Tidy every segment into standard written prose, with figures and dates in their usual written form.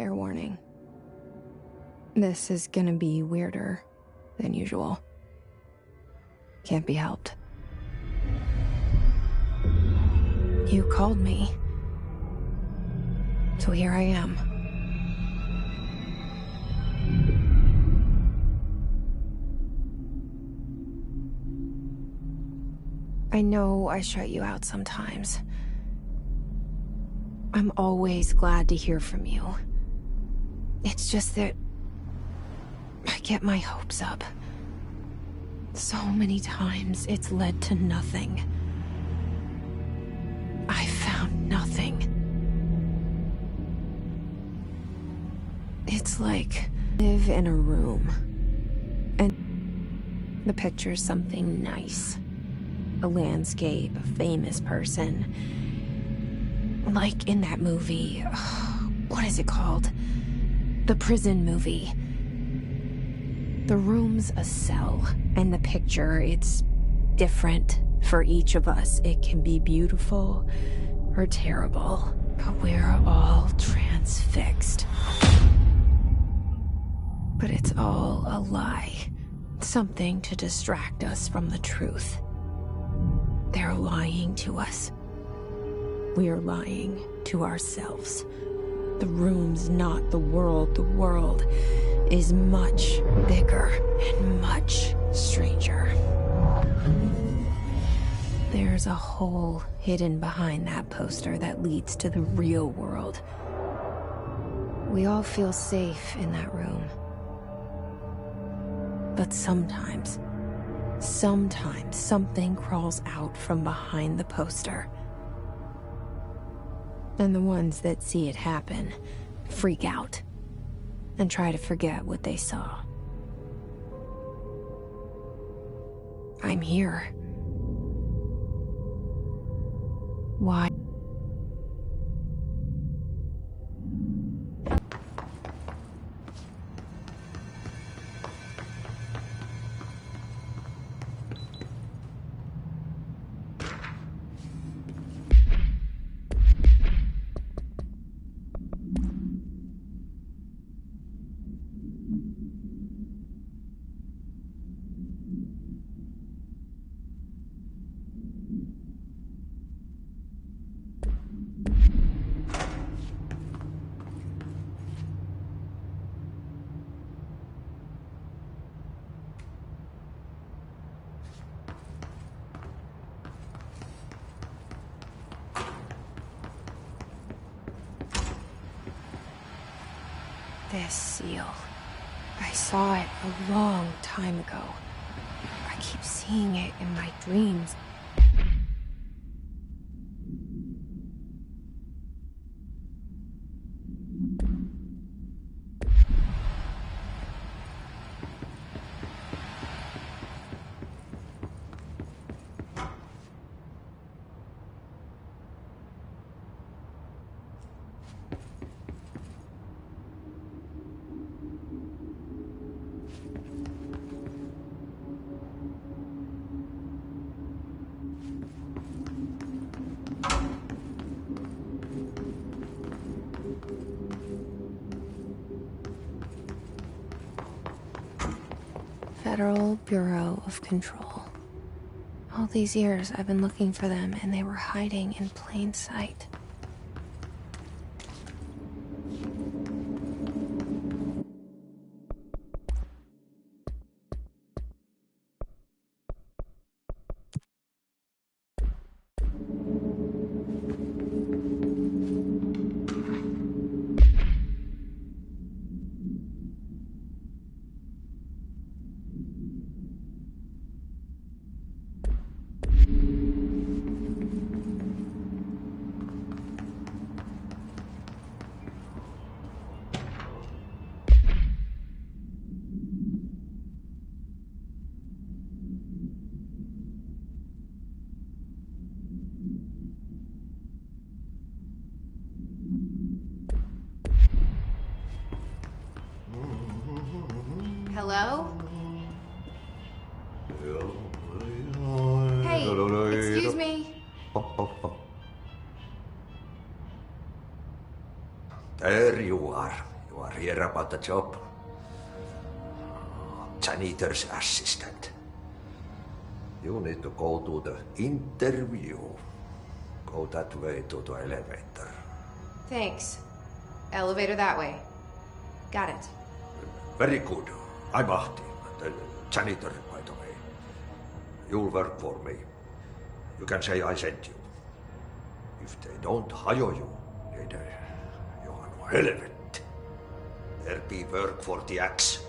fair warning. This is gonna be weirder than usual. Can't be helped. You called me. So here I am. I know I shut you out sometimes. I'm always glad to hear from you. It's just that I get my hopes up. So many times it's led to nothing. I found nothing. It's like live in a room and the picture's something nice. A landscape, a famous person. Like in that movie, what is it called? The prison movie. The room's a cell, and the picture, it's different for each of us. It can be beautiful or terrible, but we're all transfixed. But it's all a lie. Something to distract us from the truth. They're lying to us. We're lying to ourselves. The room's not the world. The world is much bigger and much stranger. There's a hole hidden behind that poster that leads to the real world. We all feel safe in that room. But sometimes something crawls out from behind the poster. And the ones that see it happen freak out and try to forget what they saw. I'm here. Why? This seal. I saw it a long time ago. I keep seeing it in my dreams. Federal Bureau of Control. All these years I've been looking for them and they were hiding in plain sight. Hello? Hey, excuse me. There you are. are here about the job. Janitor's assistant. You need to go to the interview. Go that way to the elevator. Thanks. Elevator that way. Got it. Very good. I'm Ahti, the janitor, by the way. You'll work for me. You can say I sent you. If they don't hire you, then you're no helvet. There be work for the axe.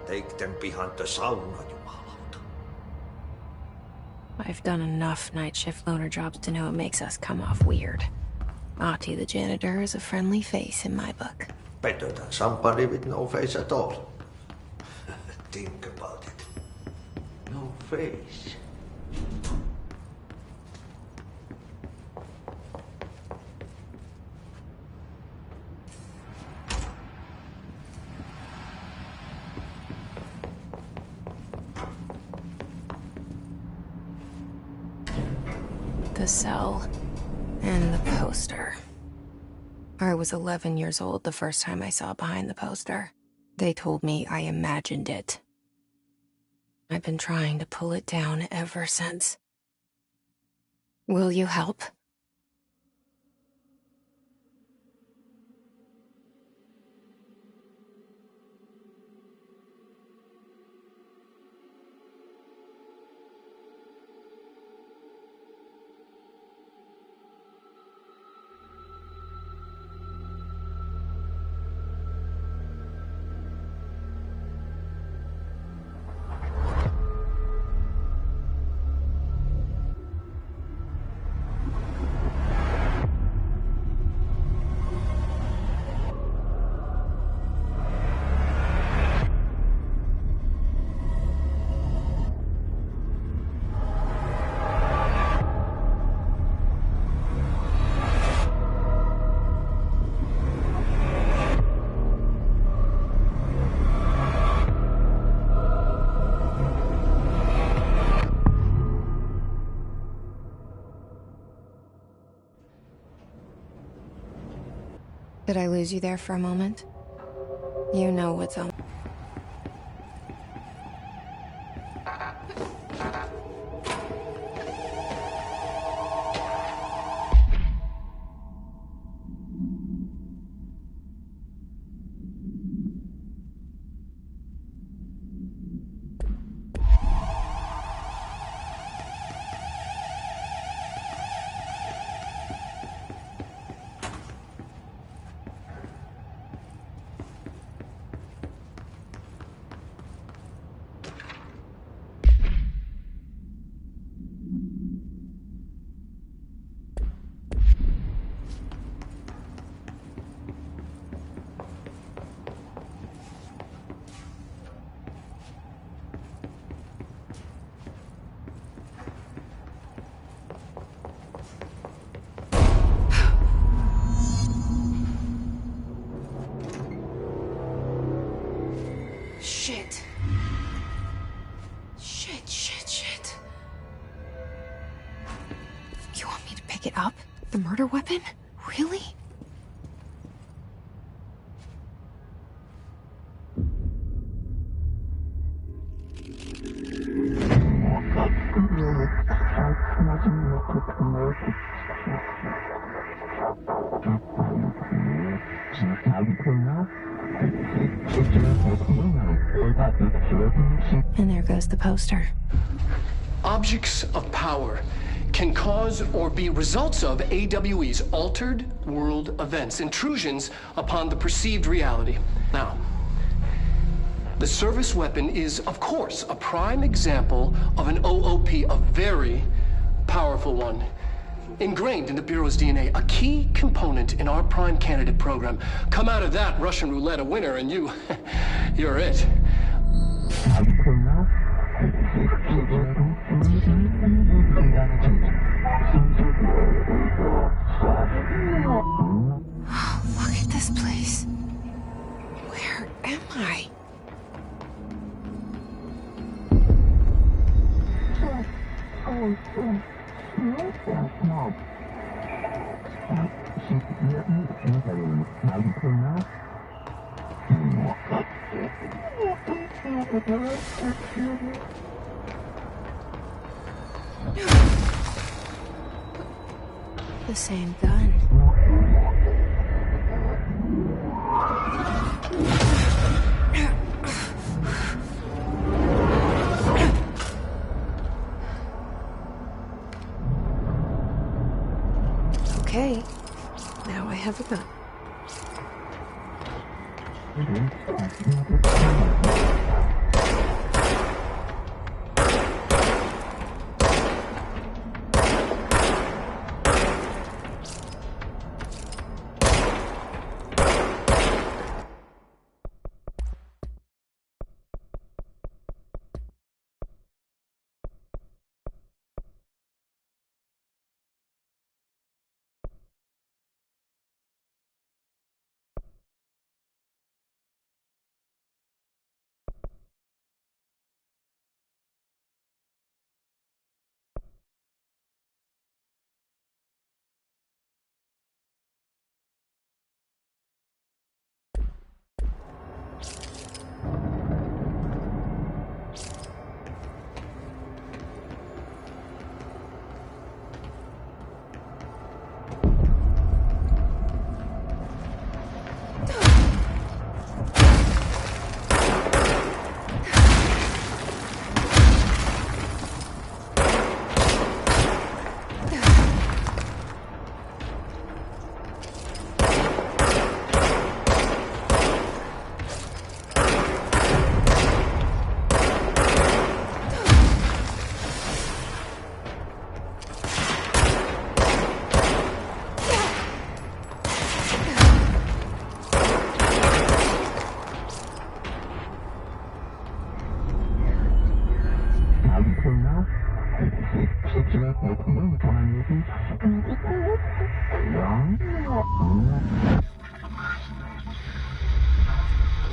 Take them behind the sauna, jumalauta. I've done enough night shift loner jobs to know it makes us come off weird. Ahti the janitor is a friendly face in my book. Better than somebody with no face at all. Think about it. No face. The cell and the poster. I was 11 years old the first time I saw behind the poster. They told me I imagined it. I've been trying to pull it down ever since. Will you help? Did I lose you there for a moment? You know what's on. Shit. Shit. You want me to pick it up? The murder weapon? Really? And there goes the poster. Objects of power can cause or be results of AWE's altered world events, intrusions upon the perceived reality. Now, the service weapon is, of course, a prime example of an OOP, a very powerful one. Ingrained in the Bureau's DNA, a key component in our prime candidate program. Come out of that Russian roulette a winner and you're it. Look at this place. Where am I? The same gun. Okay, now I have a gun.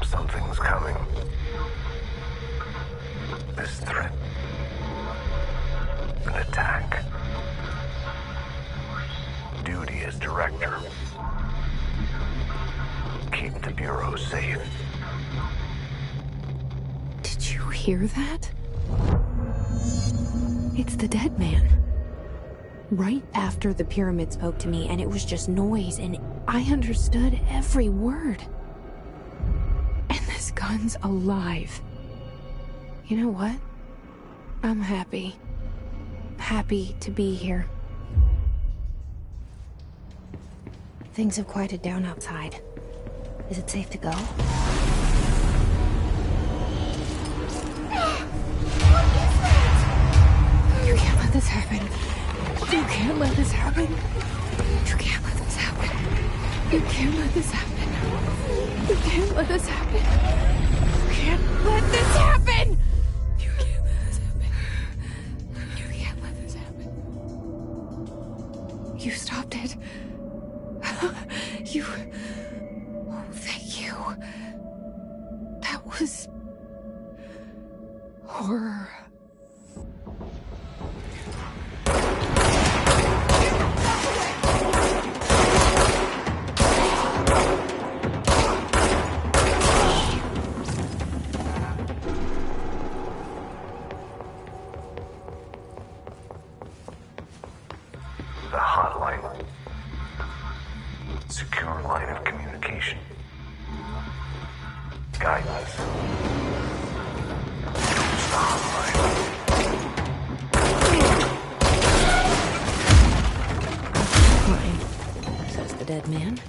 Something's coming. This threat. An attack. Duty as director. Keep the Bureau safe. Did you hear that? It's the dead man. Right after the pyramid spoke to me, and it was just noise, and I understood every word. And this gun's alive. You know what? I'm happy. Happy to be here. Things have quieted down outside. Is it safe to go? You can't let this happen. You can't let this happen. You can't let this happen. You can't let this happen. You can't let this happen. You can't let this happen. You can't let this happen. You can't let this happen. You stopped it. You... Oh, thank you. That was... horror. The hotline. Secure line of communication. Guidance. Use the hotline. Fine, says the dead man.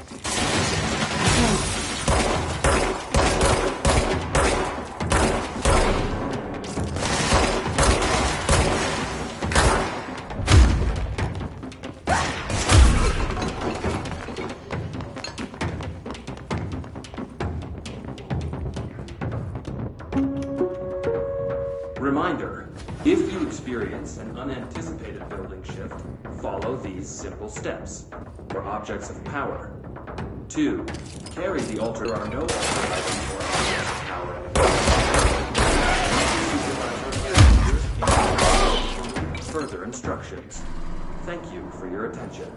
Reminder, if you experience an unanticipated building shift, follow these simple steps. For objects of power. 2. Carry the altar. There are no other items or objects of power. Further instructions. Thank you for your attention.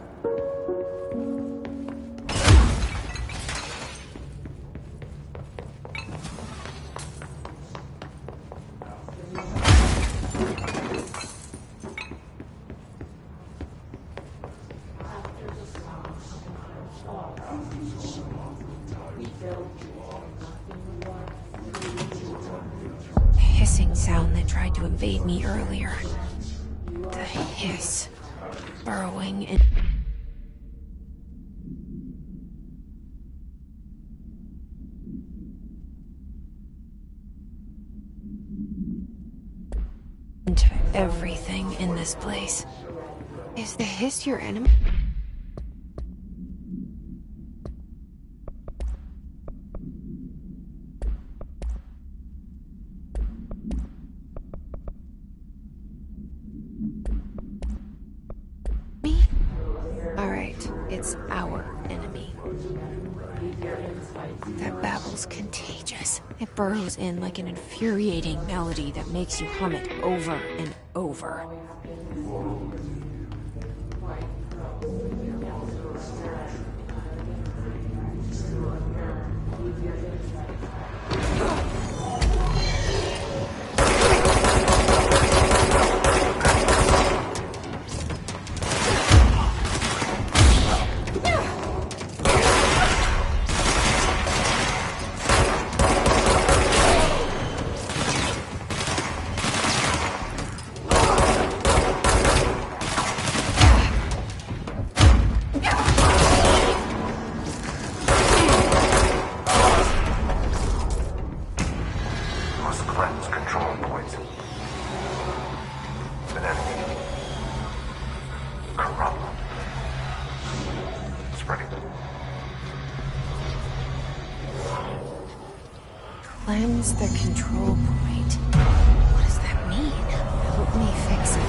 hissing sound that tried to invade me earlier. The hiss. Burrowing in... into everything in this place. Is the hiss your enemy? Me? Alright, it's our enemy. That babble's contagious. It burrows in like an infuriating melody that makes you hum it over and over. Cleanse the control point. What does that mean? Help me fix it.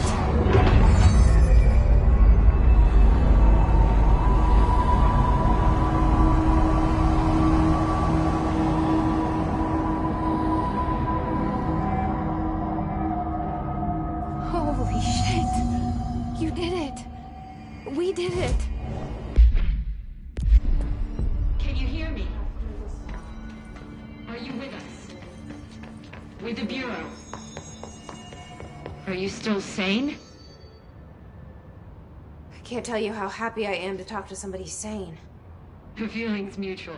Holy shit! You did it! We did it! Can you hear me? Are you with us? With the Bureau? Are you still sane? I can't tell you how happy I am to talk to somebody sane. The feeling's mutual.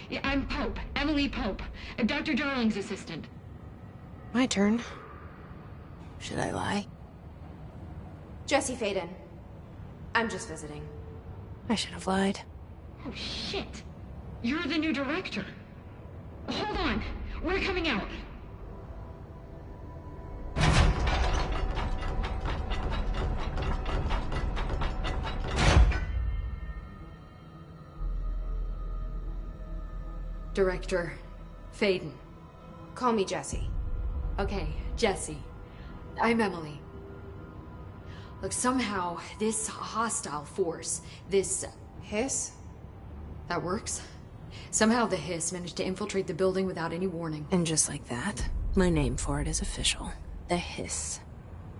Yeah, I'm Pope, Emily Pope, Dr. Darling's assistant. My turn. Should I lie? Jesse Faden. I'm just visiting. I should have lied. Oh, shit. You're the new director. Hold on. We're coming out. Director Faden. Call me Jesse. Okay, Jesse. I'm Emily. Look, somehow this hostile force, this... Hiss? That works? Somehow the hiss managed to infiltrate the building without any warning. And just like that, my name for it is official. The hiss.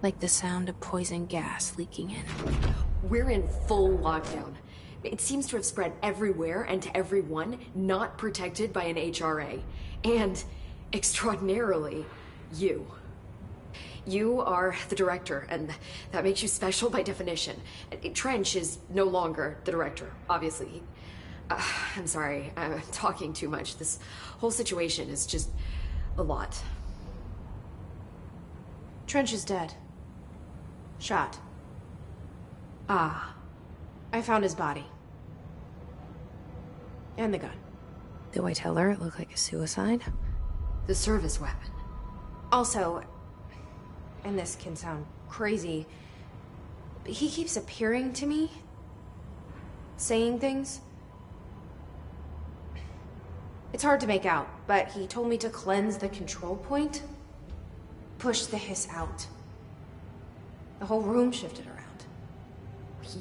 Like the sound of poison gas leaking in. We're in full lockdown. It seems to have spread everywhere and to everyone not protected by an HRA. And, extraordinarily, you. You are the director, and that makes you special by definition. Trench is no longer the director, obviously. I'm sorry, I'm talking too much. This whole situation is just a lot. Trench is dead. Shot. Ah. I found his body. And the gun. Do I tell her it looked like a suicide? The service weapon. Also, and this can sound crazy, but he keeps appearing to me. Saying things. It's hard to make out, but he told me to cleanse the control point. Push the hiss out. The whole room shifted around.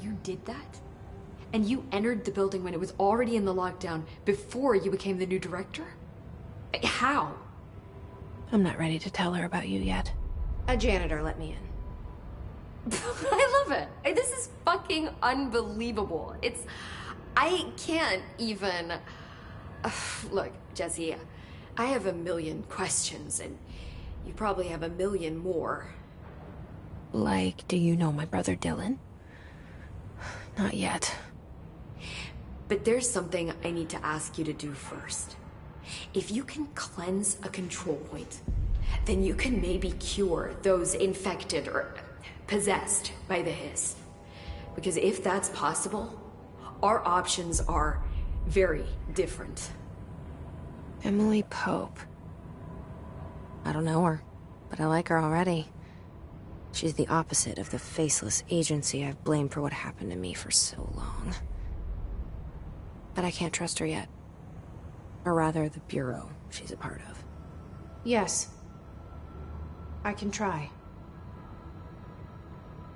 You did that? And you entered the building when it was already in the lockdown before you became the new director? How? I'm not ready to tell her about you yet. A janitor let me in. I love it. This is fucking unbelievable. I can't even... Look, Jesse, I have a million questions, and you probably have a million more. Like, do you know my brother Dylan? Not yet. But there's something I need to ask you to do first. If you can cleanse a control point, then you can maybe cure those infected or possessed by the Hiss. Because if that's possible, our options are very different. Emily Pope. I don't know her, but I like her already. She's the opposite of the faceless agency I've blamed for what happened to me for so long. But I can't trust her yet. Or rather, the Bureau she's a part of. Yes. I can try.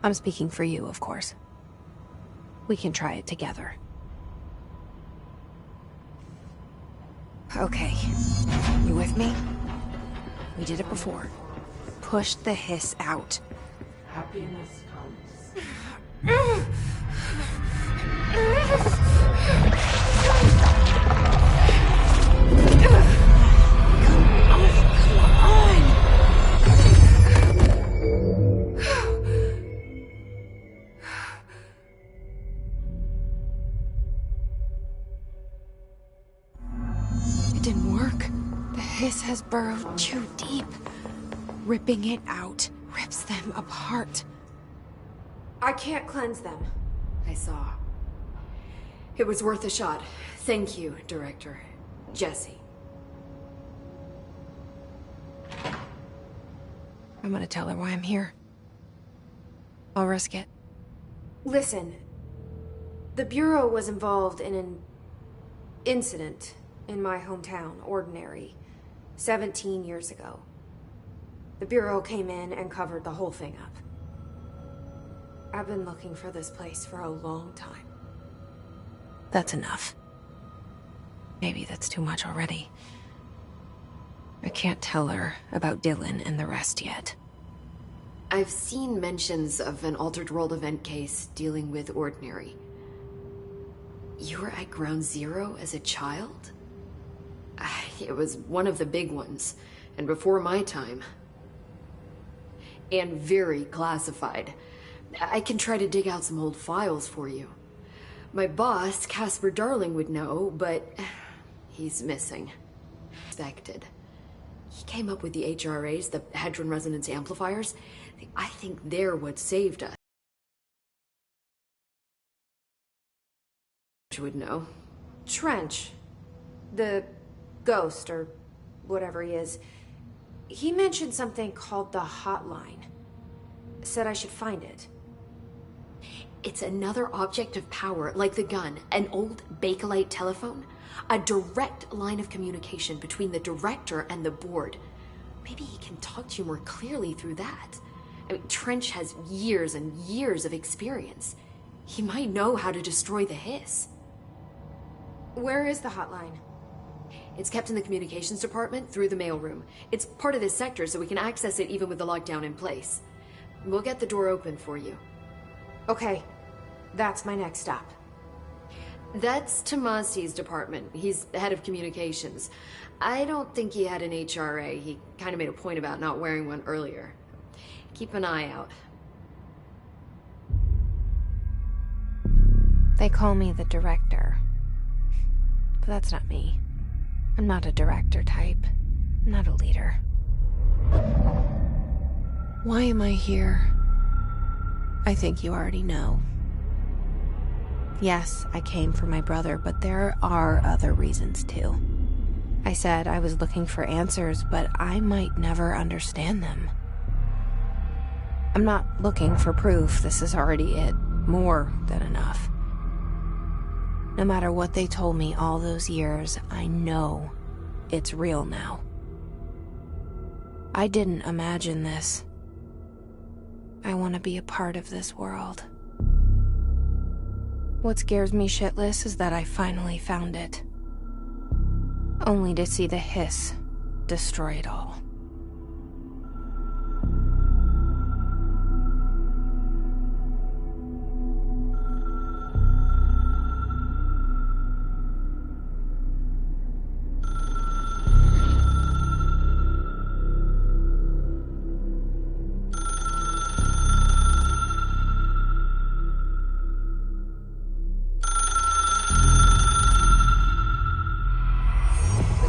I'm speaking for you, of course. We can try it together. Okay. You with me? We did it before. Push the Hiss out. Happiness comes. It didn't work. The Hiss has burrowed too deep. Ripping it out rips them apart. I can't cleanse them. I saw. It was worth a shot. Thank you, Director. Jesse. I'm gonna tell her why I'm here. I'll risk it. Listen. The Bureau was involved in an incident in my hometown, Ordinary, 17 years ago. The Bureau came in and covered the whole thing up. I've been looking for this place for a long time. That's enough. Maybe that's too much already. I can't tell her about Dylan and the rest yet. I've seen mentions of an Altered World event case dealing with Ordinary. You were at Ground Zero as a child? It was one of the big ones, and before my time. And very classified. I can try to dig out some old files for you. My boss, Casper Darling, would know, but he's missing. Expected. He came up with the HRAs, the Hadron Resonance Amplifiers. I think they're what saved us. You would know. Trench. The ghost, or whatever he is. He mentioned something called the Hotline. Said I should find it. It's another object of power, like the gun, an old Bakelite telephone. A direct line of communication between the director and the board. Maybe he can talk to you more clearly through that. I mean, Trench has years and years of experience. He might know how to destroy the Hiss. Where is the hotline? It's kept in the communications department through the mailroom. It's part of this sector, so we can access it even with the lockdown in place. We'll get the door open for you. Okay, that's my next stop. That's Tomasi's department. He's the head of communications. I don't think he had an HRA. He kind of made a point about not wearing one earlier. Keep an eye out. They call me the director. But that's not me. I'm not a director type. I'm not a leader. Why am I here? I think you already know. Yes, I came for my brother, but there are other reasons too. I said I was looking for answers, but I might never understand them. I'm not looking for proof. This is already it. More than enough. No matter what they told me all those years, I know it's real now. I didn't imagine this. I want to be a part of this world. What scares me shitless is that I finally found it. Only to see the Hiss destroy it all.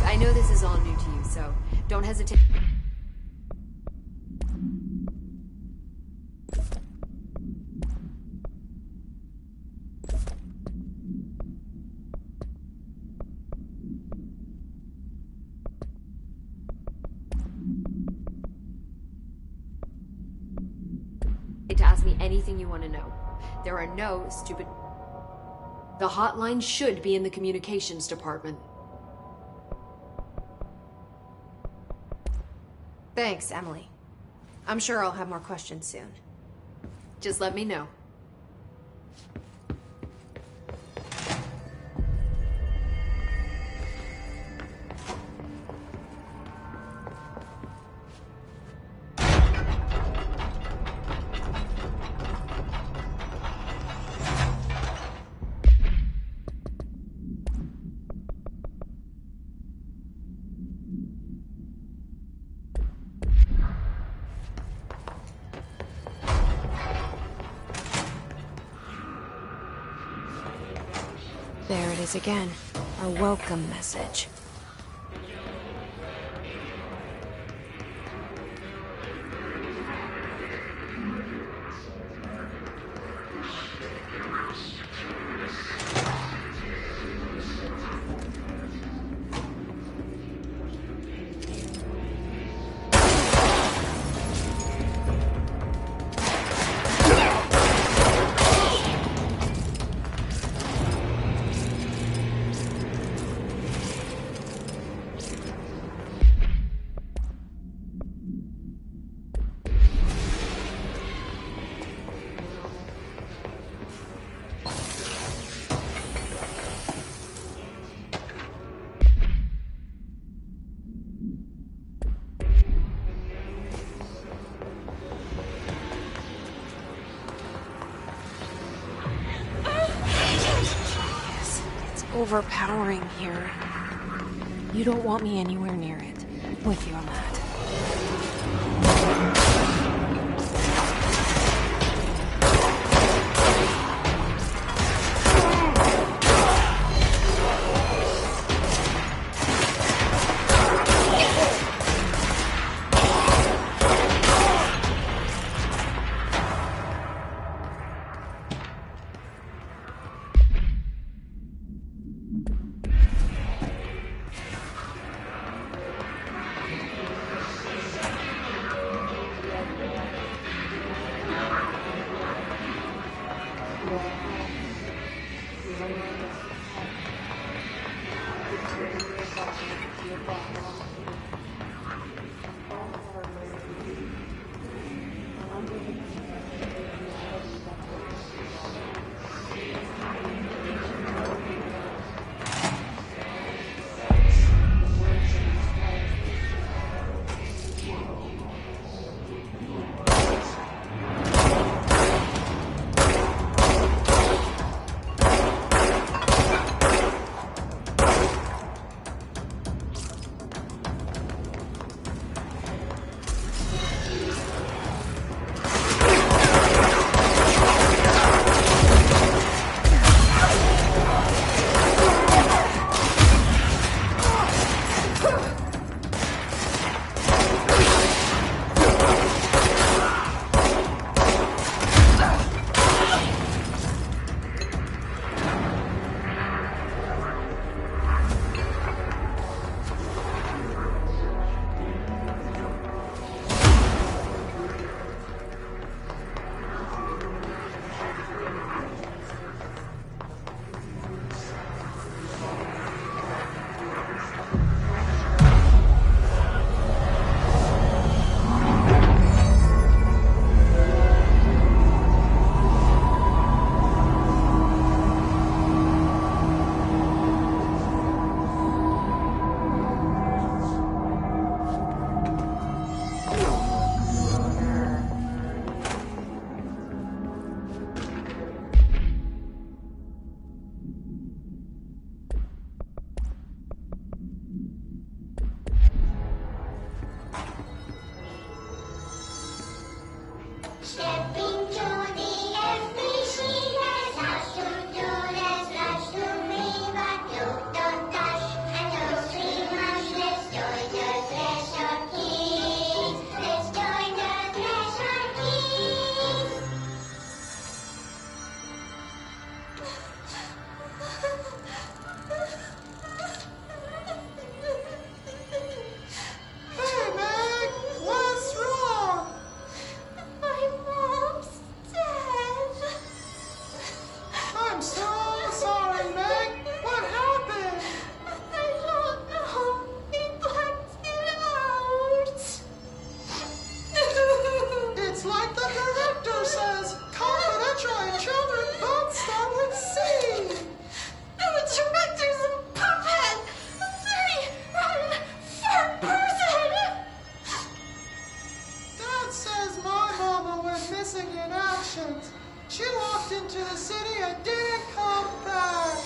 I know this is all new to you, so don't hesitate. ask me anything you want to know. There are no stupid... The hotline should be in the communications department. Thanks, Emily. I'm sure I'll have more questions soon. Just let me know. There it is again. Our welcome message. Overpowering here. You don't want me anywhere near it. With you on that. Hey, Meg! What's wrong? My mom. missing in actions. She walked into the city and didn't come back.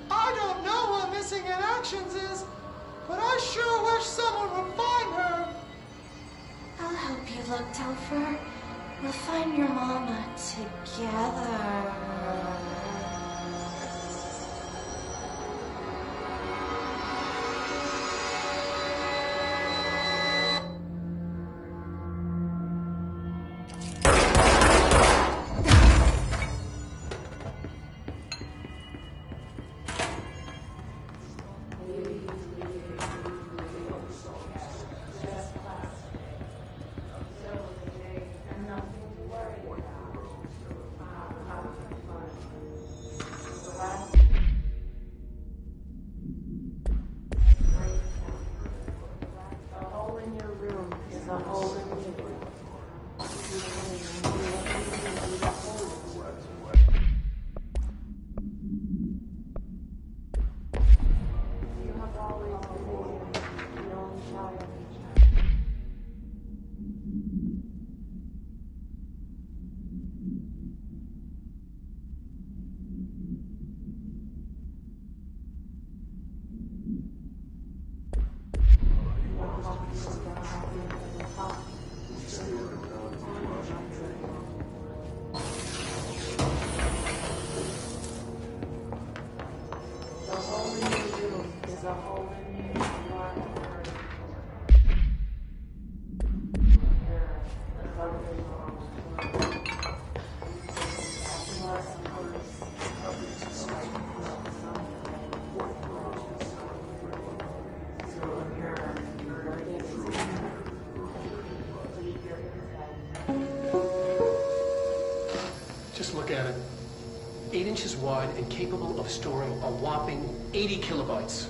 I don't know what missing in actions is, but I sure wish someone would find her. I'll help you look, Telfer. We'll find your mama together. Just look at it. 8 inches wide and capable of storing a whopping 80 kilobytes.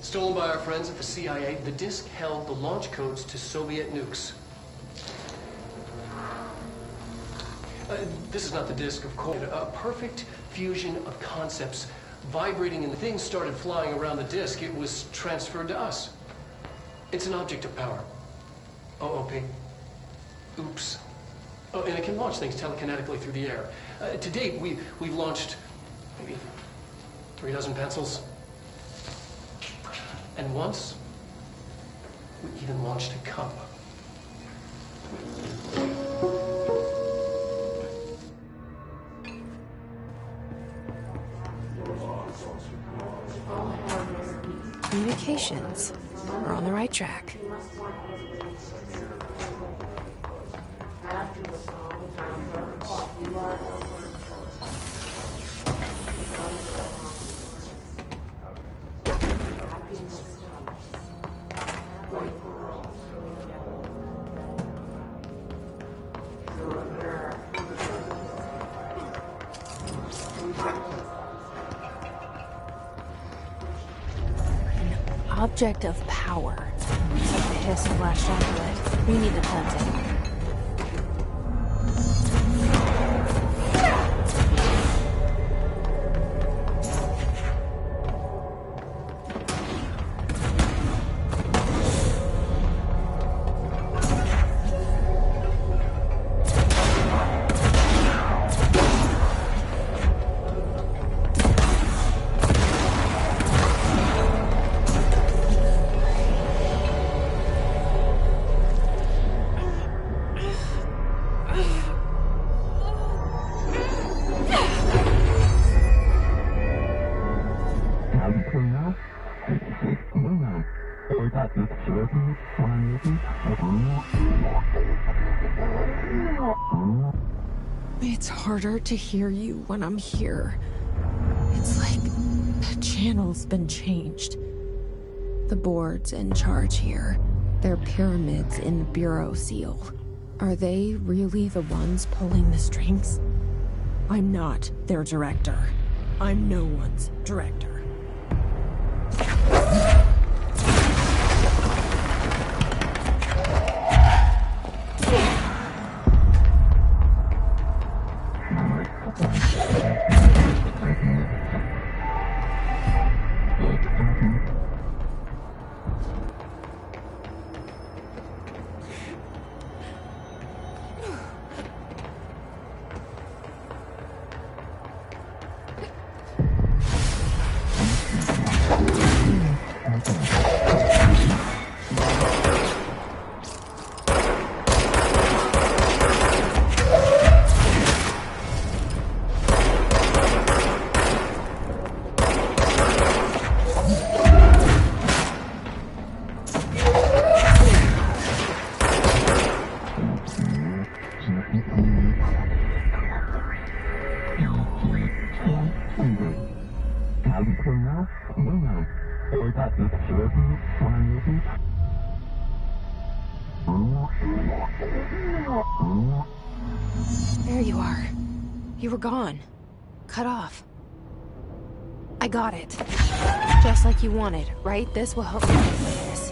Stolen by our friends at the CIA, the disk held the launch codes to Soviet nukes. This is not the disk, of course. A perfect fusion of concepts vibrating, and the thing started flying around the disk. It was transferred to us. It's an object of power. OOP. Oops. Oh, and it can launch things telekinetically through the air. To date, we've launched maybe 3 dozen pencils. And once, we even launched a cup. Communications. We're on the right track. Object of power. It's like the hiss of last chocolate. We need to cleanse it. It's harder to hear you when I'm here. It's like the channel's been changed. The board's in charge here. They're pyramids in the Bureau seal. Are they really the ones pulling the strings? I'm not their director. I'm no one's director. There you are. You were gone. Cut off. I got it. Just like you wanted, right? This will help you get this.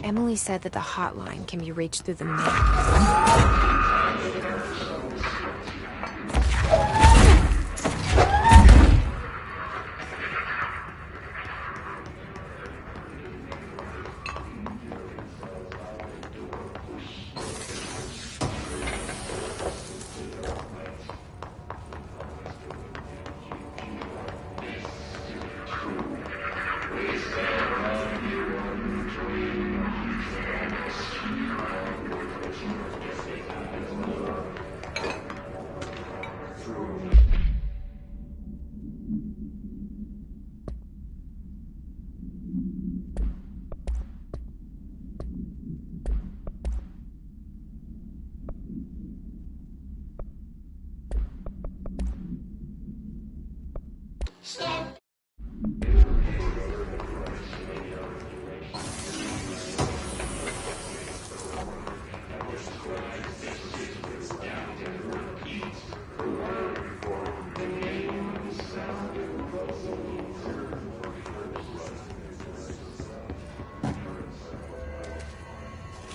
Emily said that the hotline can be reached through the mail.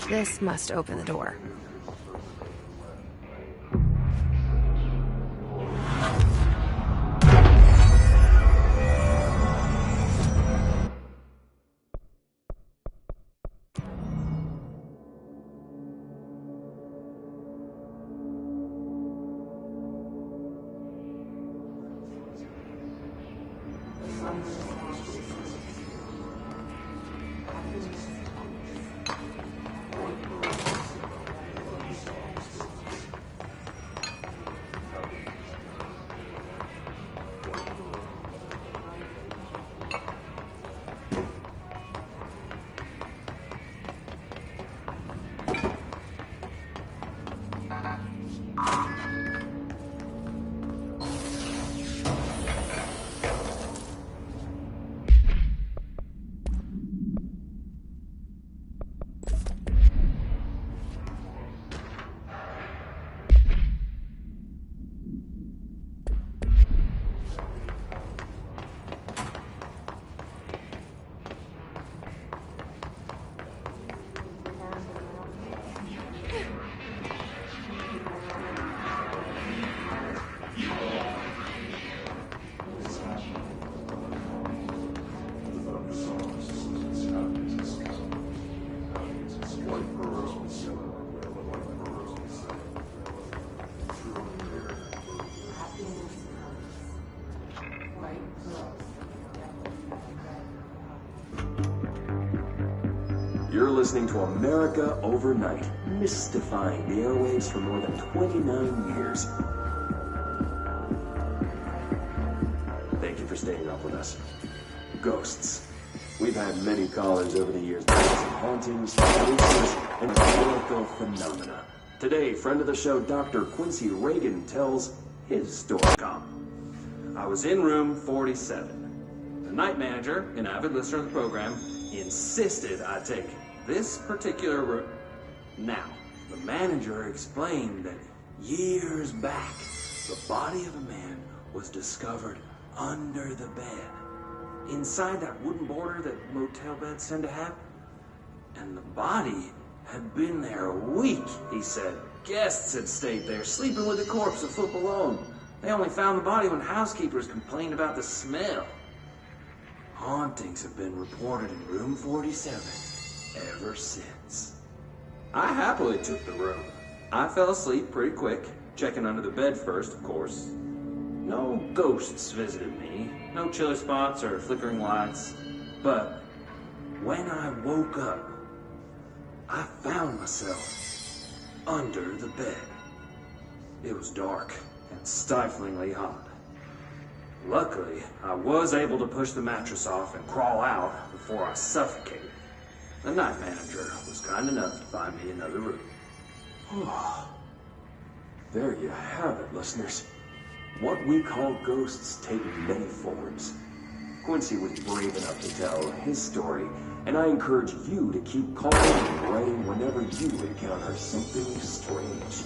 This must open the door. You're listening to America Overnight, mystifying the airwaves for more than 29 years. Thank you for staying up with us. Ghosts. We've had many callers over the years discussing hauntings, ghosts, and historical phenomena. Today, friend of the show, Dr. Quincy Reagan tells his story come. I was in room 47. The night manager, an avid listener of the program, insisted I take this particular room. Now, the manager explained that years back, the body of a man was discovered under the bed, inside that wooden border that motel beds tend to have. And the body had been there a week, he said. Guests had stayed there, sleeping with the corpse a foot below. They only found the body when housekeepers complained about the smell. Hauntings have been reported in room 47 ever since. I happily took the room. I fell asleep pretty quick, checking under the bed first, of course. No ghosts visited me, no chilly spots or flickering lights. But when I woke up, I found myself under the bed. It was dark and stiflingly hot. Luckily, I was able to push the mattress off and crawl out before I suffocated. The night manager was kind enough to find me another room. There you have it, listeners. What we call ghosts take many forms. Quincy was brave enough to tell his story, and I encourage you to keep calling and writing whenever you encounter something strange.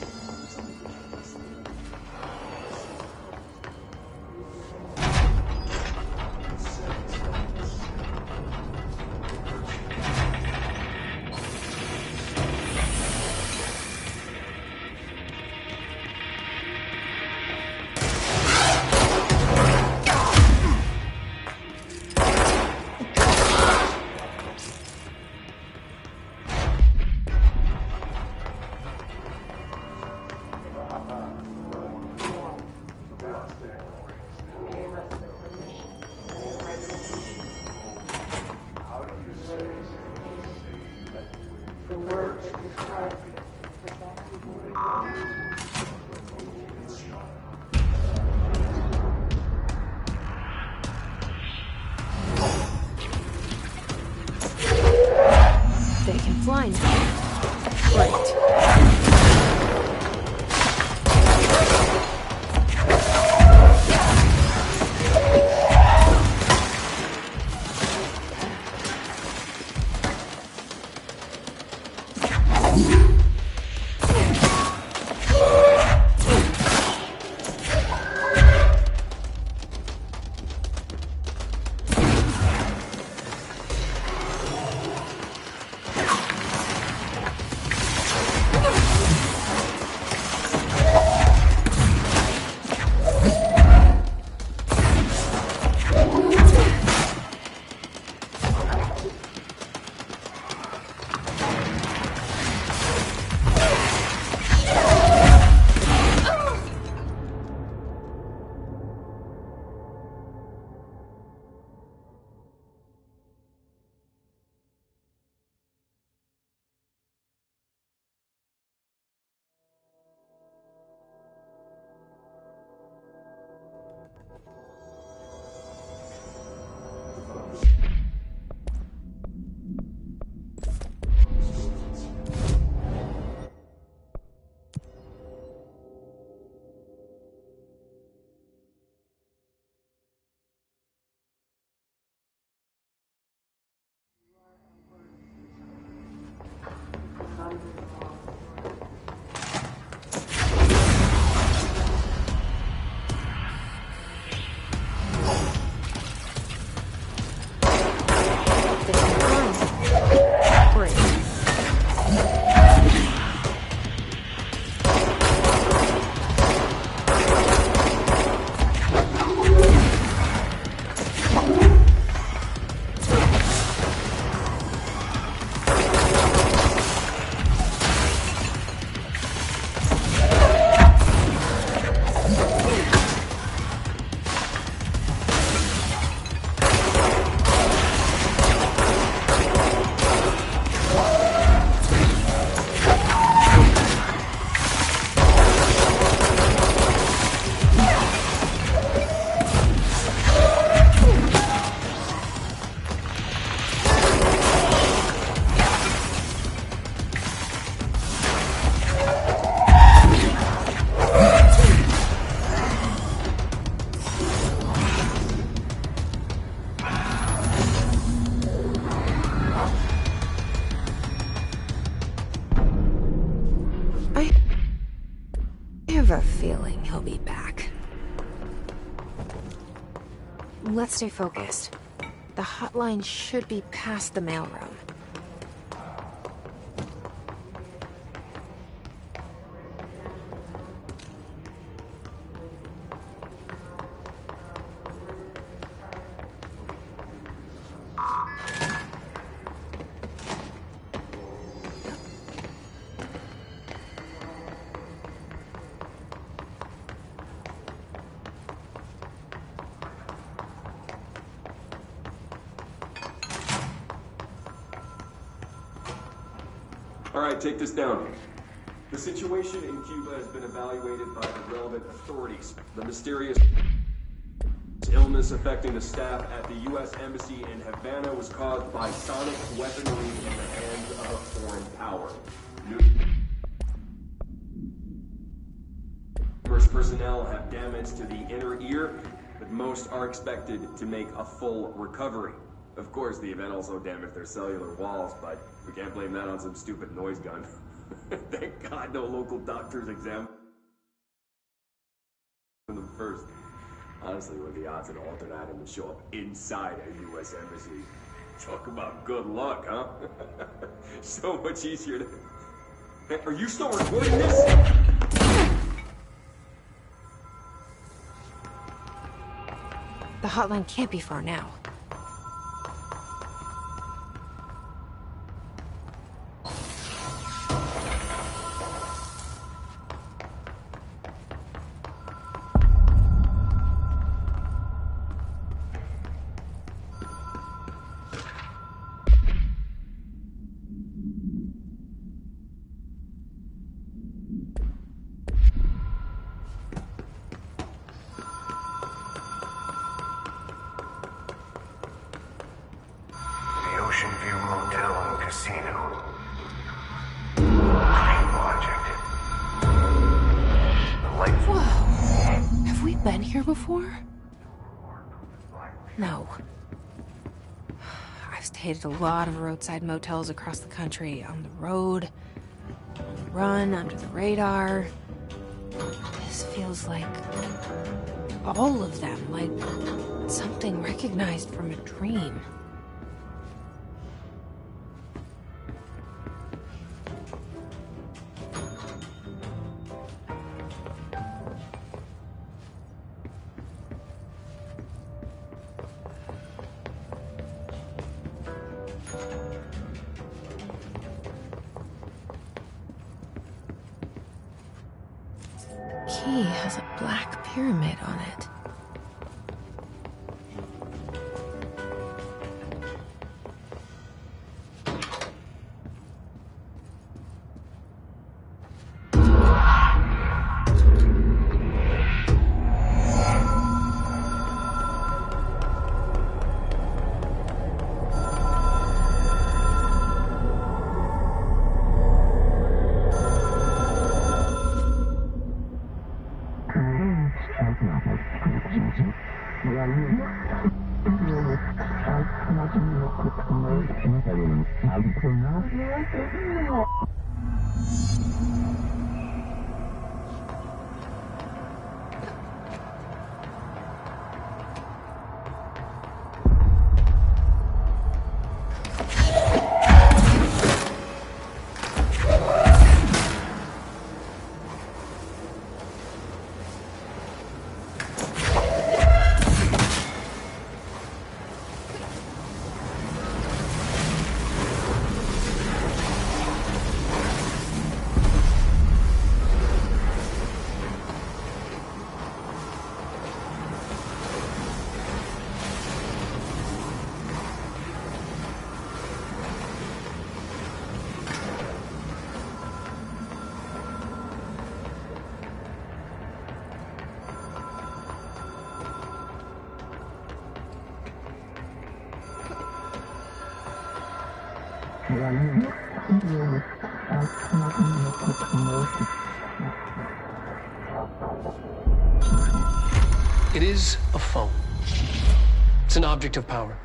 be back. Let's stay focused. The hotline should be past the mailroom. All right, take this down. The situation in Cuba has been evaluated by the relevant authorities. The mysterious illness affecting the staff at the U.S. Embassy in Havana was caused by sonic weaponry in the hands of a foreign power. Numerous personnel have damage to the inner ear, but most are expected to make a full recovery. Of course, the event also damaged their cellular walls, but we can't blame that on some stupid noise gun. Thank God no local doctors examined them first. Honestly, what are the odds an alternate item would show up inside a U.S. embassy? Talk about good luck, huh? So much easier to... Hey, are you still recording this? The hotline can't be far now. Ocean View Motel and Casino. Dream Project. The lights. Whoa. Have we been here before? No. I've stayed at a lot of roadside motels across the country, on the road, on the run, under the radar. This feels like all of them, like something recognized from a dream. Key has a black pyramid on it. It is a phone. It's an object of power.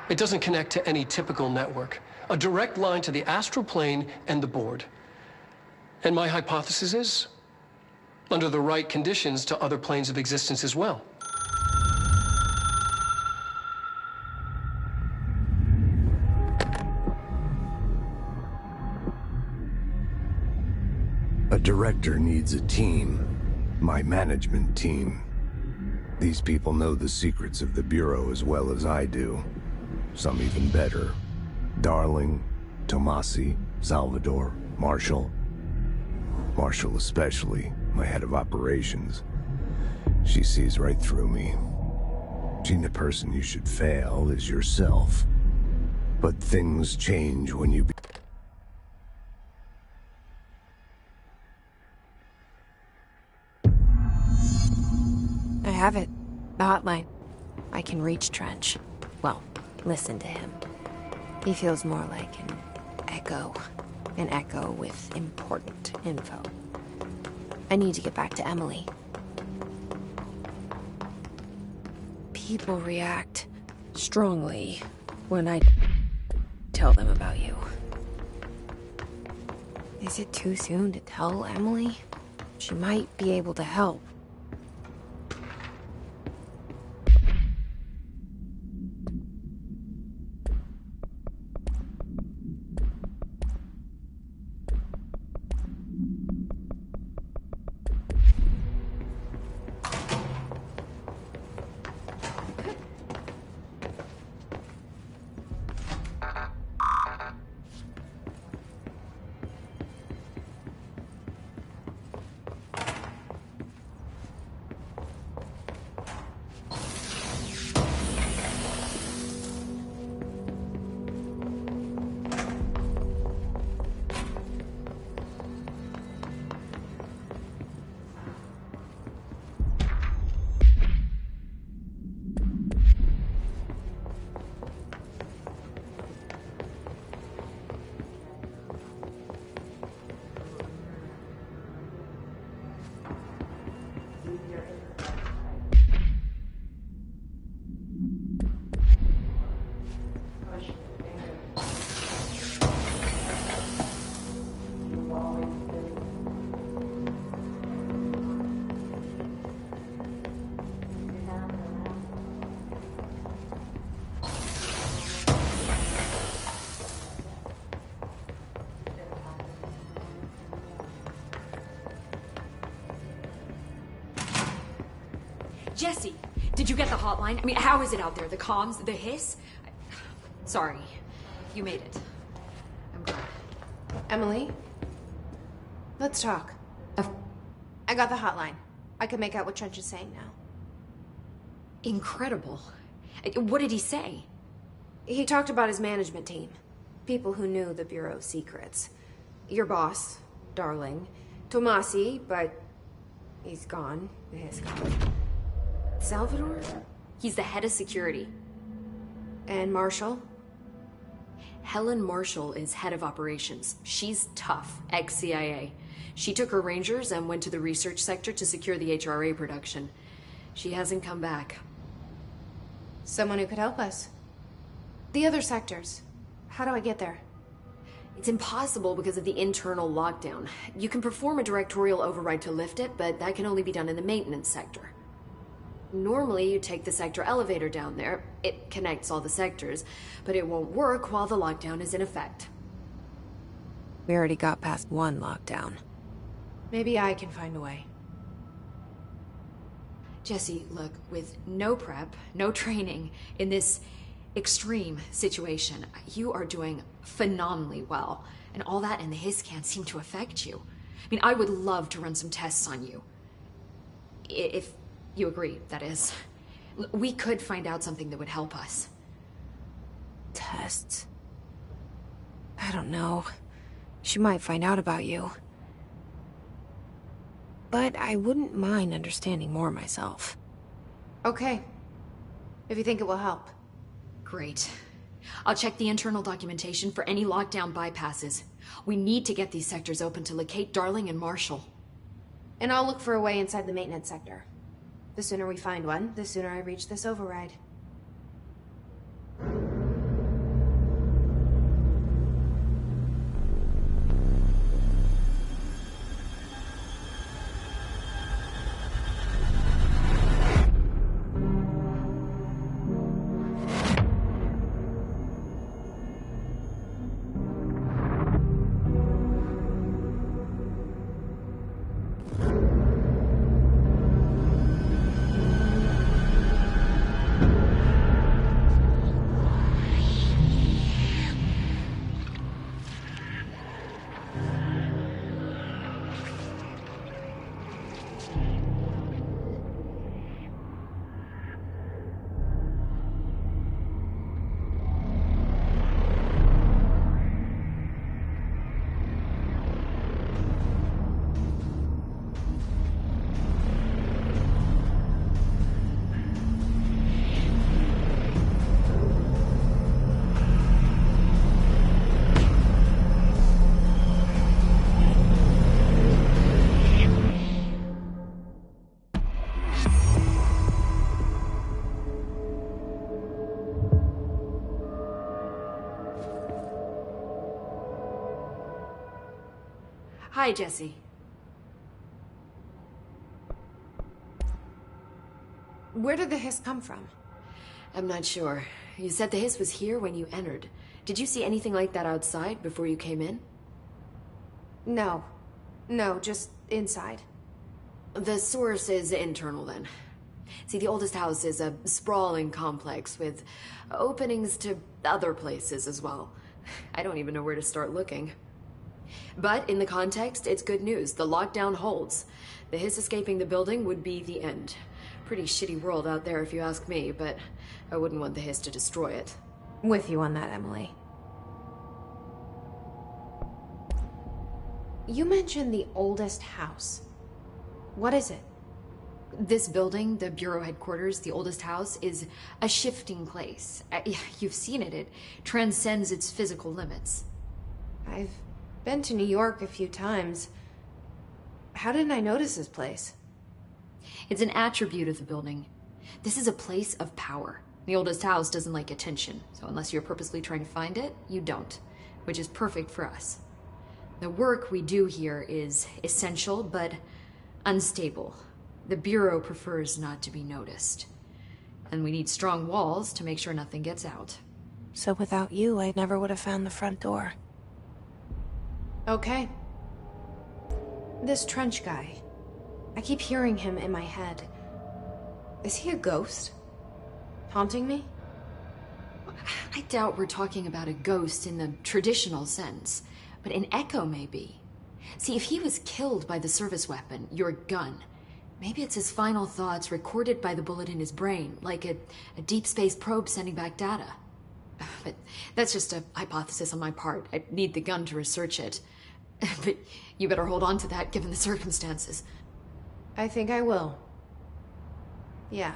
It doesn't connect to any typical network. A direct line to the astral plane and the board. And my hypothesis is, under the right conditions, to other planes of existence as well. A director needs a team. My management team. These people know the secrets of the Bureau as well as I do. Some even better. Darling, Tomasi, Salvador, Marshall. Marshall especially, my head of operations. She sees right through me. Being the person you should fail is yourself. But things change when you I have it. The hotline. I can reach Trench. Well, listen to him. He feels more like an echo. An echo with important info. I need to get back to Emily. People react strongly when I tell them about you. Is it too soon to tell Emily? She might be able to help. Jesse, did you get the hotline? I mean, how is it out there? The comms, the hiss? Sorry, you made it. I'm glad. Emily? Let's talk. I got the hotline. I can make out what Trench is saying now. Incredible. What did he say? He talked about his management team. People who knew the Bureau's secrets. Your boss, Darling. Tomasi, but he's gone. He's gone. Salvador? He's the head of security. And Marshall? Helen Marshall is head of operations. She's tough, ex-CIA. She took her Rangers and went to the research sector to secure the HRA production. She hasn't come back. Someone who could help us. The other sectors. How do I get there? It's impossible because of the internal lockdown. You can perform a directorial override to lift it, but that can only be done in the maintenance sector. Normally, you take the sector elevator down there. It connects all the sectors, but it won't work while the lockdown is in effect. We already got past one lockdown. Maybe I can find a way. Jesse, look, with no prep, no training, in this extreme situation, you are doing phenomenally well. And all that and the hiss can't seem to affect you. I mean, I would love to run some tests on you. If you agree, that is. We could find out something that would help us. Tests? I don't know. She might find out about you. But I wouldn't mind understanding more myself. Okay. If you think it will help. Great. I'll check the internal documentation for any lockdown bypasses. We need to get these sectors open to locate Darling and Marshall. And I'll look for a way inside the maintenance sector. The sooner we find one, the sooner I reach this override. Hi, Jesse. Where did the hiss come from? I'm not sure. You said the hiss was here when you entered. Did you see anything like that outside before you came in? No. No, just inside. The source is internal, then. See, the oldest house is a sprawling complex with openings to other places as well. I don't even know where to start looking. But in the context, it's good news. The lockdown holds. The hiss escaping the building would be the end. Pretty shitty world out there if you ask me, but I wouldn't want the hiss to destroy it. With you on that, Emily. You mentioned the oldest house. What is it? This building, the Bureau headquarters, the oldest house, is a shifting place. You've seen it. It transcends its physical limits. I've been to New York a few times. How didn't I notice this place? It's an attribute of the building. This is a place of power. The oldest house doesn't like attention, so unless you're purposely trying to find it, you don't, which is perfect for us. The work we do here is essential, but unstable. The Bureau prefers not to be noticed. And we need strong walls to make sure nothing gets out. So without you, I never would have found the front door. Okay. This Trench guy. I keep hearing him in my head. Is he a ghost? Haunting me? I doubt we're talking about a ghost in the traditional sense, but an echo maybe. See, if he was killed by the service weapon, your gun, maybe it's his final thoughts recorded by the bullet in his brain, like a deep space probe sending back data. But that's just a hypothesis on my part. I need the gun to research it. But you better hold on to that given the circumstances. I think I will. Yeah.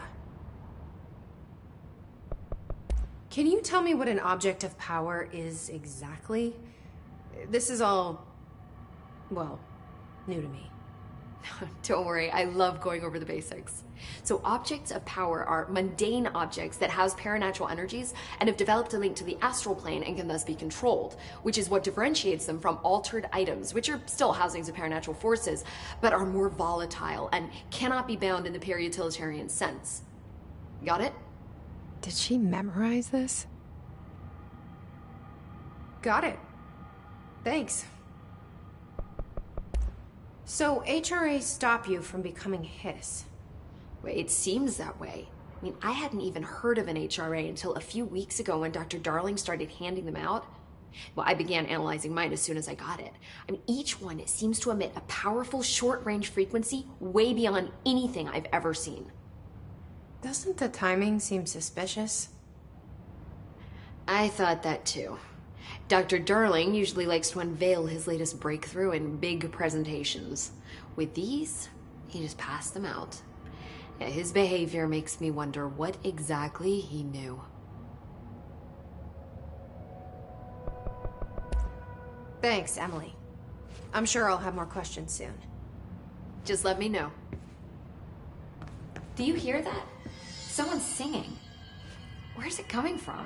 Can you tell me what an object of power is exactly? This is all, well, new to me. Don't worry, I love going over the basics. So objects of power are mundane objects that house paranatural energies and have developed a link to the astral plane and can thus be controlled, which is what differentiates them from altered items, which are still housings of paranatural forces, but are more volatile and cannot be bound in the pure utilitarian sense. Got it? Did she memorize this? Got it. Thanks. So HRA stop you from becoming Hiss? Well, it seems that way. I mean, I hadn't even heard of an HRA until a few weeks ago when Dr. Darling started handing them out. Well, I began analyzing mine as soon as I got it. I mean, each one seems to emit a powerful short-range frequency way beyond anything I've ever seen. Doesn't the timing seem suspicious? I thought that too. Dr. Darling usually likes to unveil his latest breakthrough in big presentations. With these, he just passed them out. His behavior makes me wonder what exactly he knew. Thanks, Emily. I'm sure I'll have more questions soon. Just let me know. Do you hear that? Someone's singing. Where's it coming from?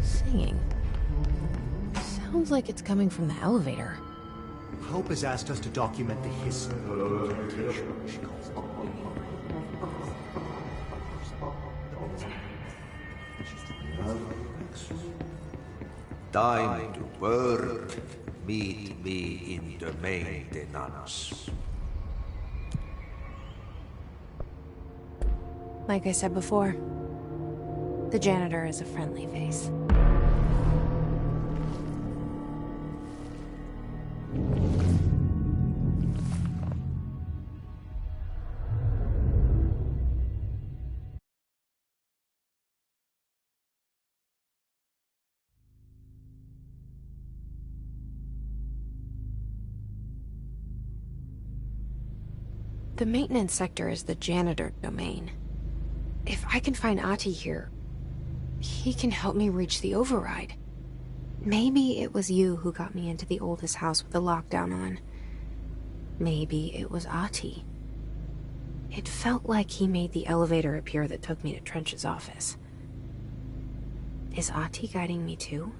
Singing? Sounds like it's coming from the elevator. Hope has asked us to document the history. Time to work. Meet me in the maintenance. Like I said before, the janitor is a friendly face. The maintenance sector is the janitor domain. If I can find Ahti here, he can help me reach the override. Maybe it was you who got me into the oldest house with the lockdown on. Maybe it was Ahti. It felt like he made the elevator appear that took me to Trench's office. Is Ahti guiding me too?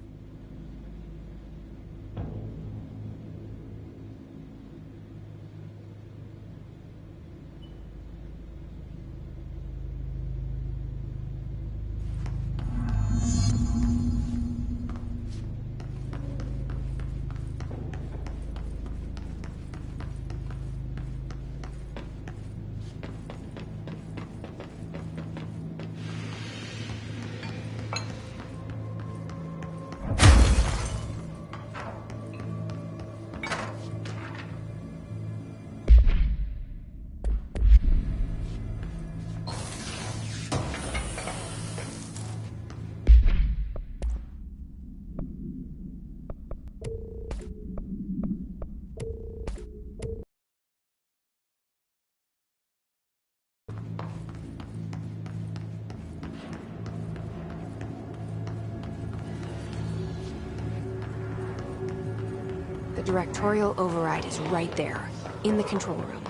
Directorial override is right there, in the control room.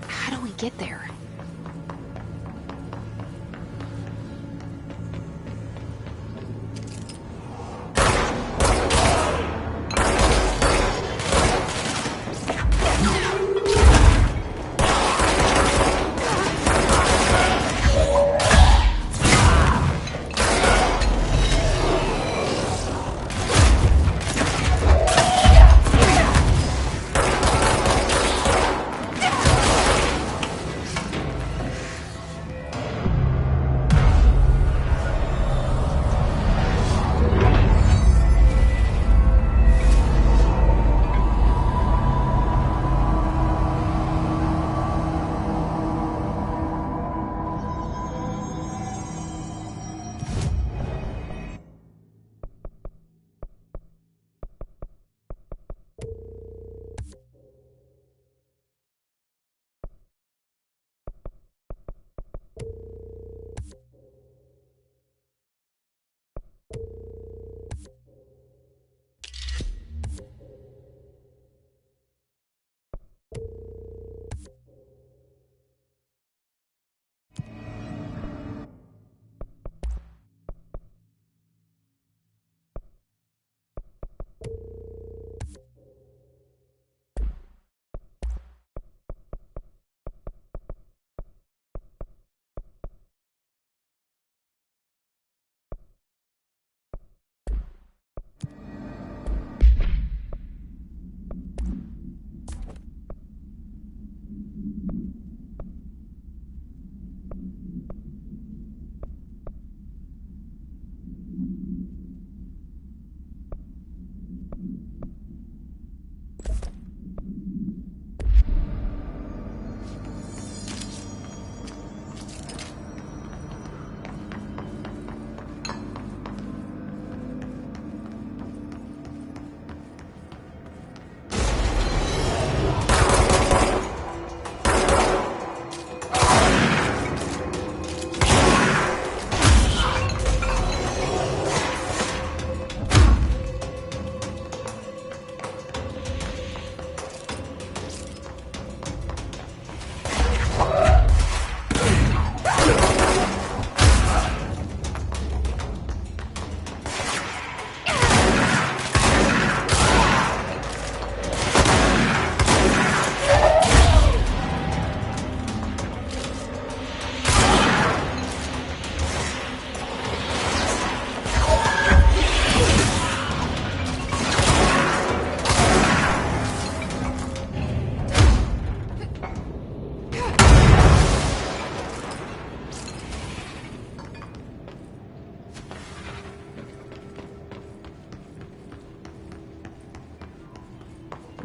How do we get there?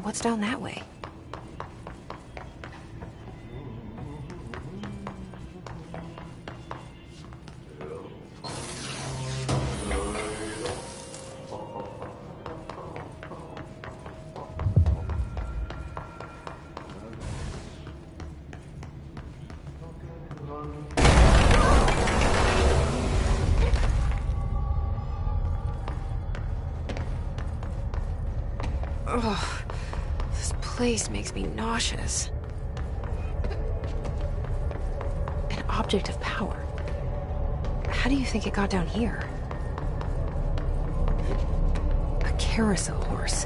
What's down that way? Ugh, this place makes me nauseous. An object of power. How do you think it got down here? A carousel horse.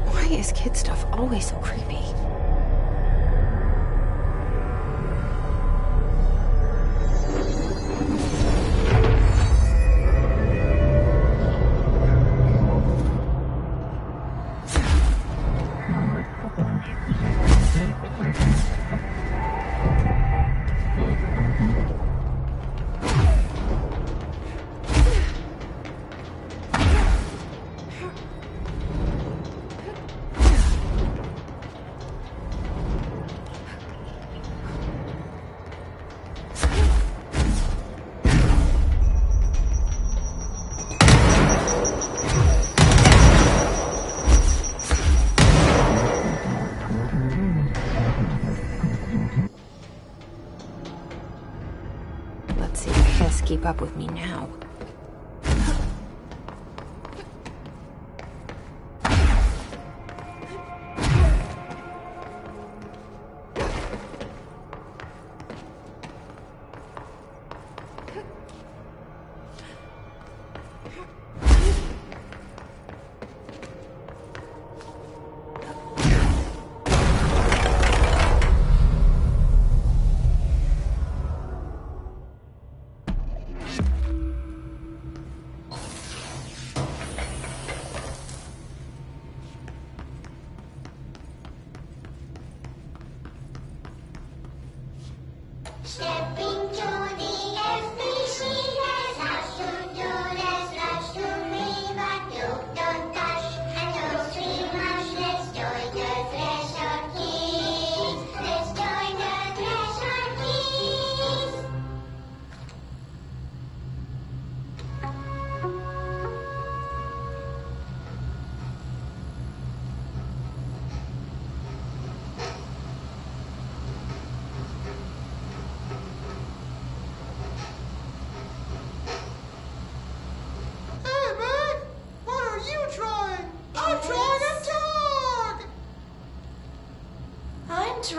Why is kid stuff always so creepy? Let's see if Hess keep up with me now.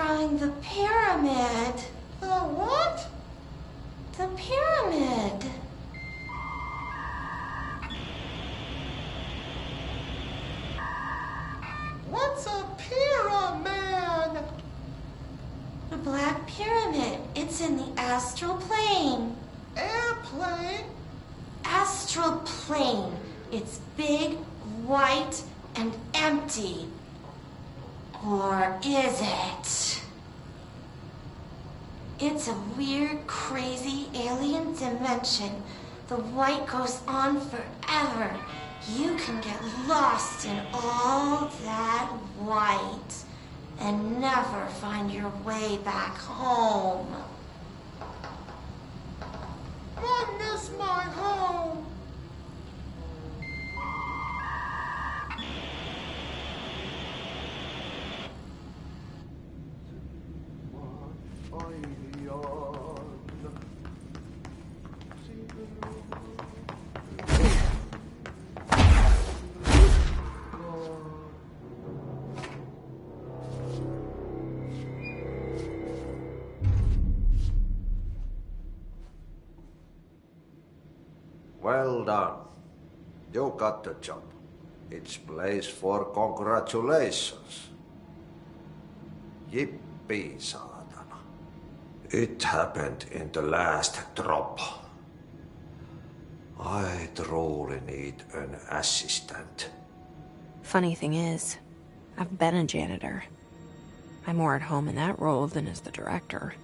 drawing the pyramid. The what? The pyramid. What's a pyramid? The Black Pyramid. It's in the astral plane. Airplane? Astral plane. It's big, white, and empty. Or is it? It's a weird, crazy alien dimension. The white goes on forever. You can get lost in all that white and never find your way back home. I miss my home. Well done. You got the job. It's place for congratulations. Yippee, saatana. It happened in the last drop. I truly need an assistant. Funny thing is, I've been a janitor. I'm more at home in that role than as the director.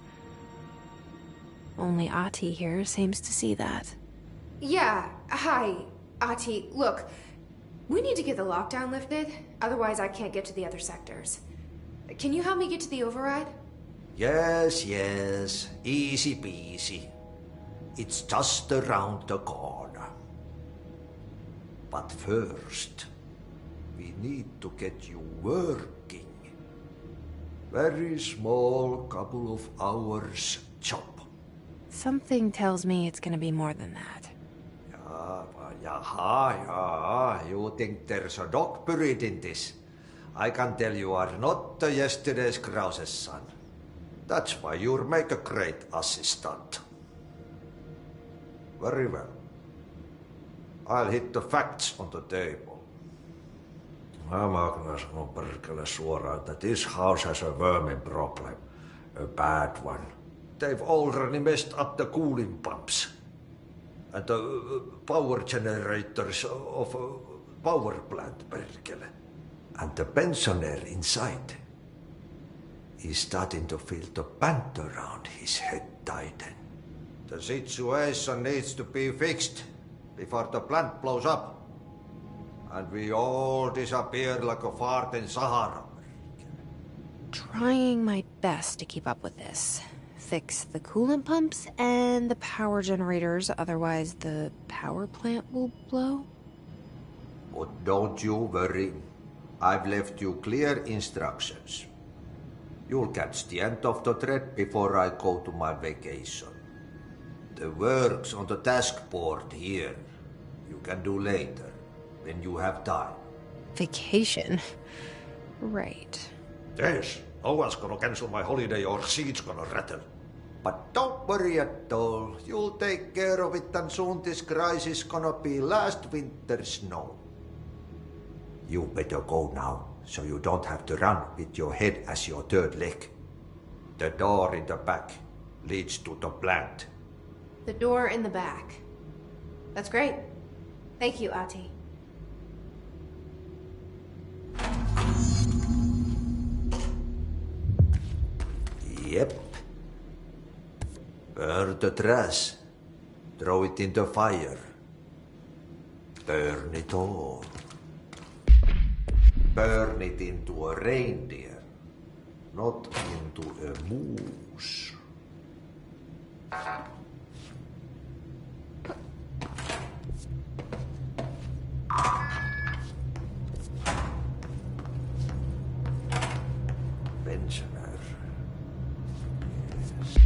Only Ahti here seems to see that. Yeah, hi, Ahti. Look, we need to get the lockdown lifted, otherwise I can't get to the other sectors. Can you help me get to the override? Yes, yes. Easy peasy. It's just around the corner. But first, we need to get you working. Very small, couple of hours job. Something tells me it's gonna be more than that. Yaha, you think there's a dog buried in this? I can tell you are not the yesterday's Krause's son. That's why you'll make a great assistant. Very well. I'll hit the facts on the table. I'm gonna sanon perkele suoraan that this house has a vermin problem. A bad one. They've already messed up the cooling pumps. And the power generators of a power plant, perkele. And the pensioner inside is starting to feel the band around his head tighten. The situation needs to be fixed before the plant blows up. And we all disappear like a fart in Sahara. Trying my best to keep up with this. Fix the coolant pumps and the power generators, otherwise the power plant will blow. But don't you worry. I've left you clear instructions. You'll catch the end of the thread before I go to my vacation. The work's on the task board here. You can do later, when you have time. Vacation? Right. Yes, no one's gonna cancel my holiday or seat's gonna rattle. But don't worry at all. You'll take care of it and soon this crisis gonna be last winter's snow. You better go now, so you don't have to run with your head as your third leg. The door in the back leads to the plant. The door in the back. That's great. Thank you, Ahti. Yep. Burn the trash. Throw it in the fire. Burn it all. Burn it into a reindeer, not into a moose. Pensioner. Yes.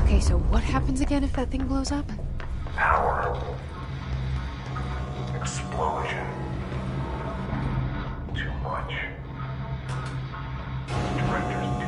Okay, so what happens again if that thing blows up? Power. Explosion. Too much. Director's duty.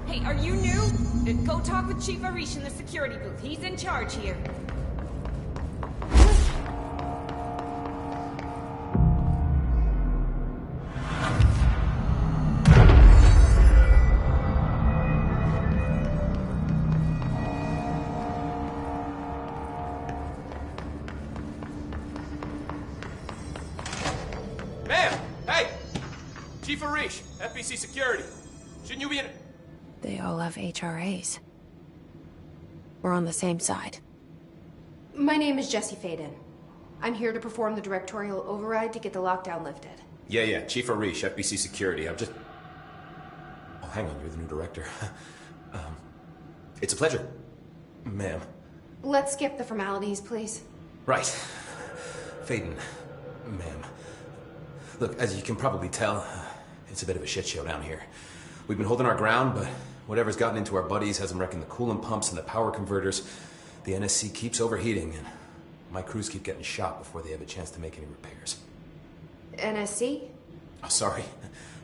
Hey, are you new? Go talk with Chief Arish in the security booth. He's in charge here. Ma'am! Hey! Chief Arish, FBC Security. Shouldn't you be in... They all have HRAs. We're on the same side. My name is Jesse Faden. I'm here to perform the directorial override to get the lockdown lifted. Yeah, Chief Arish, FBC Security. I'm just... Oh, hang on, you're the new director. It's a pleasure, ma'am. Let's skip the formalities, please. Right. Faden, ma'am. Look, as you can probably tell, it's a bit of a shit show down here. We've been holding our ground, but whatever's gotten into our buddies has them wrecking the coolant pumps and the power converters. The NSC keeps overheating, and my crews keep getting shot before they have a chance to make any repairs. NSC? Oh, sorry.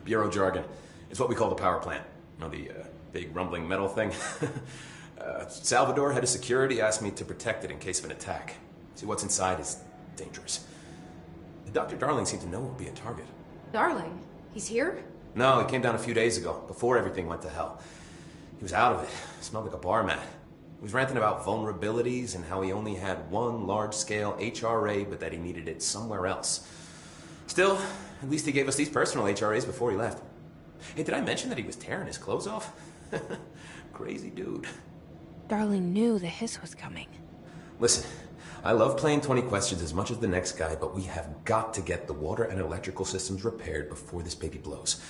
Bureau jargon. It's what we call the power plant. You know, the big rumbling metal thing? Salvador, head of security, asked me to protect it in case of an attack. See, what's inside is dangerous. Dr. Darling seemed to know it would be a target. Darling? He's here? No, he came down a few days ago, before everything went to hell. He was out of it. Smelled like a bar mat. He was ranting about vulnerabilities and how he only had one large-scale HRA, but that he needed it somewhere else. Still, at least he gave us these personal HRAs before he left. Hey, did I mention that he was tearing his clothes off? Crazy dude. Darling knew the hiss was coming. Listen, I love playing 20 questions as much as the next guy, but we have got to get the water and electrical systems repaired before this baby blows.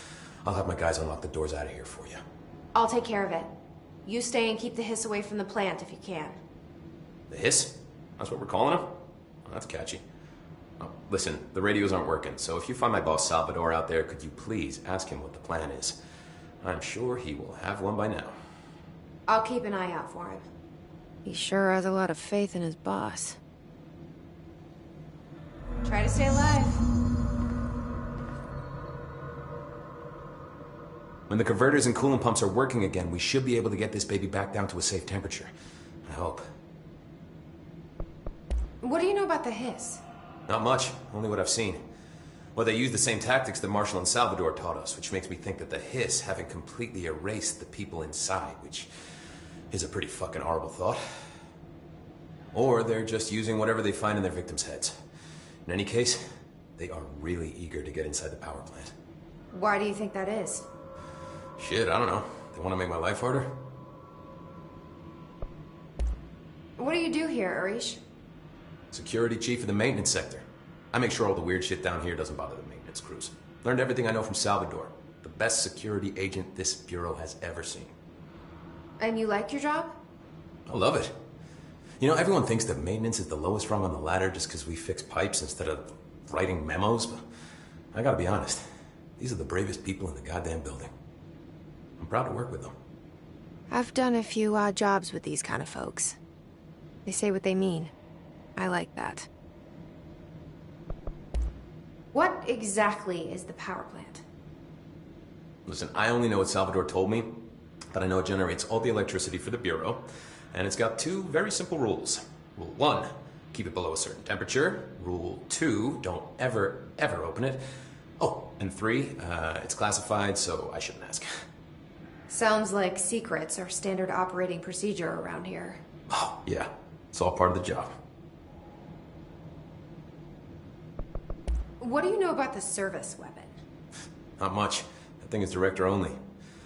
I'll have my guys unlock the doors out of here for you. I'll take care of it. You stay and keep the hiss away from the plant if you can. The hiss? That's what we're calling him? Oh, that's catchy. Oh, listen, the radios aren't working, so if you find my boss Salvador out there, could you please ask him what the plan is? I'm sure he will have one by now. I'll keep an eye out for him. He sure has a lot of faith in his boss. Try to stay alive. When the converters and coolant pumps are working again, we should be able to get this baby back down to a safe temperature. I hope. What do you know about the hiss? Not much, only what I've seen. Well, they use the same tactics that Marshall and Salvador taught us, which makes me think that the hiss haven't completely erased the people inside, which is a pretty fucking horrible thought. Or they're just using whatever they find in their victims' heads. In any case, they are really eager to get inside the power plant. Why do you think that is? Shit, I don't know. They want to make my life harder? What do you do here, Arish? Security chief of the maintenance sector. I make sure all the weird shit down here doesn't bother the maintenance crews. Learned everything I know from Salvador. The best security agent this bureau has ever seen. And you like your job? I love it. You know, everyone thinks that maintenance is the lowest rung on the ladder just because we fix pipes instead of writing memos, but I gotta be honest. These are the bravest people in the goddamn building. I'm proud to work with them. I've done a few odd jobs with these kind of folks. They say what they mean. I like that. What exactly is the power plant? Listen, I only know what Salvador told me, but I know it generates all the electricity for the Bureau, and it's got two very simple rules. Rule 1, keep it below a certain temperature. Rule 2, don't ever, ever open it. Oh, and 3, it's classified, so I shouldn't ask. Sounds like secrets are standard operating procedure around here. Oh, yeah. It's all part of the job. What do you know about the service weapon? Not much. That thing is director only.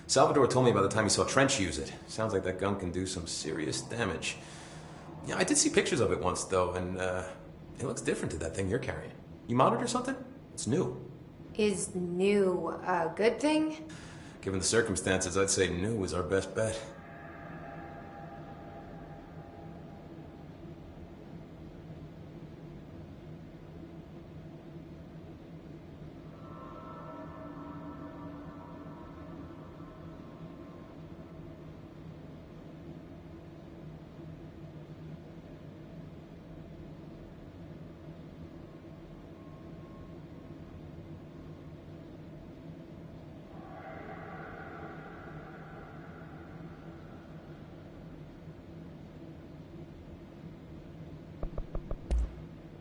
Salvador told me by the time he saw Trench use it. Sounds like that gun can do some serious damage. Yeah, I did see pictures of it once, though, and it looks different to that thing you're carrying. You modded or something? It's new. Is new a good thing? Given the circumstances, I'd say new is our best bet.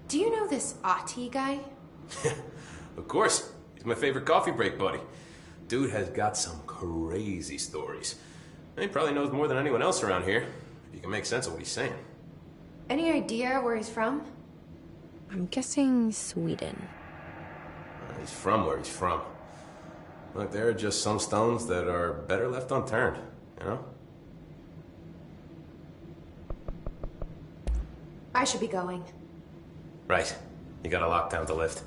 Do you know this Ahti guy? Of course. He's my favorite coffee break buddy. Dude has got some crazy stories. And he probably knows more than anyone else around here, if you can make sense of what he's saying. Any idea where he's from? I'm guessing Sweden. He's from where he's from. Look, there are just some stones that are better left unturned, you know? I should be going. Right. You gotta lock down the lift.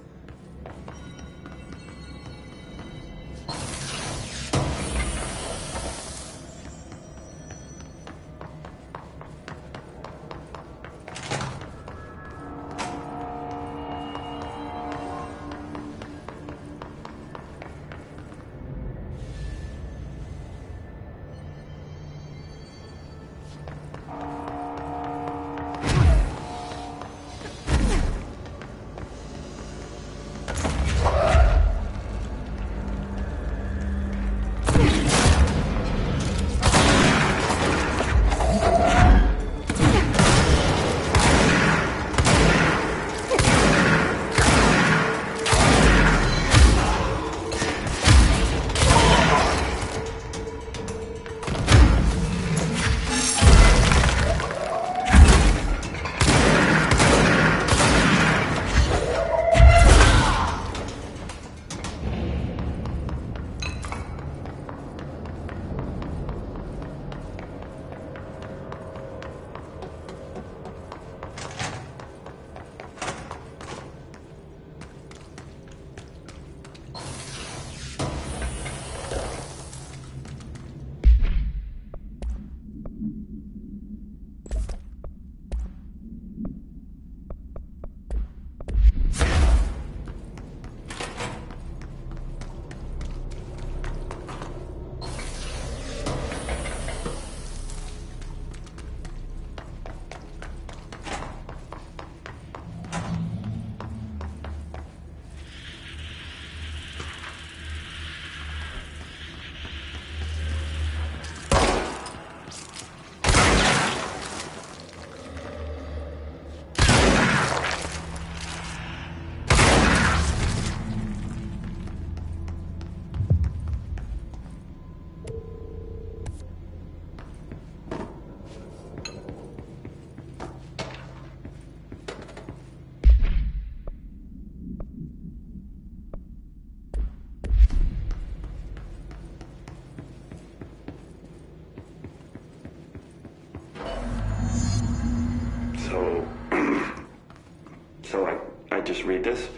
I just read this.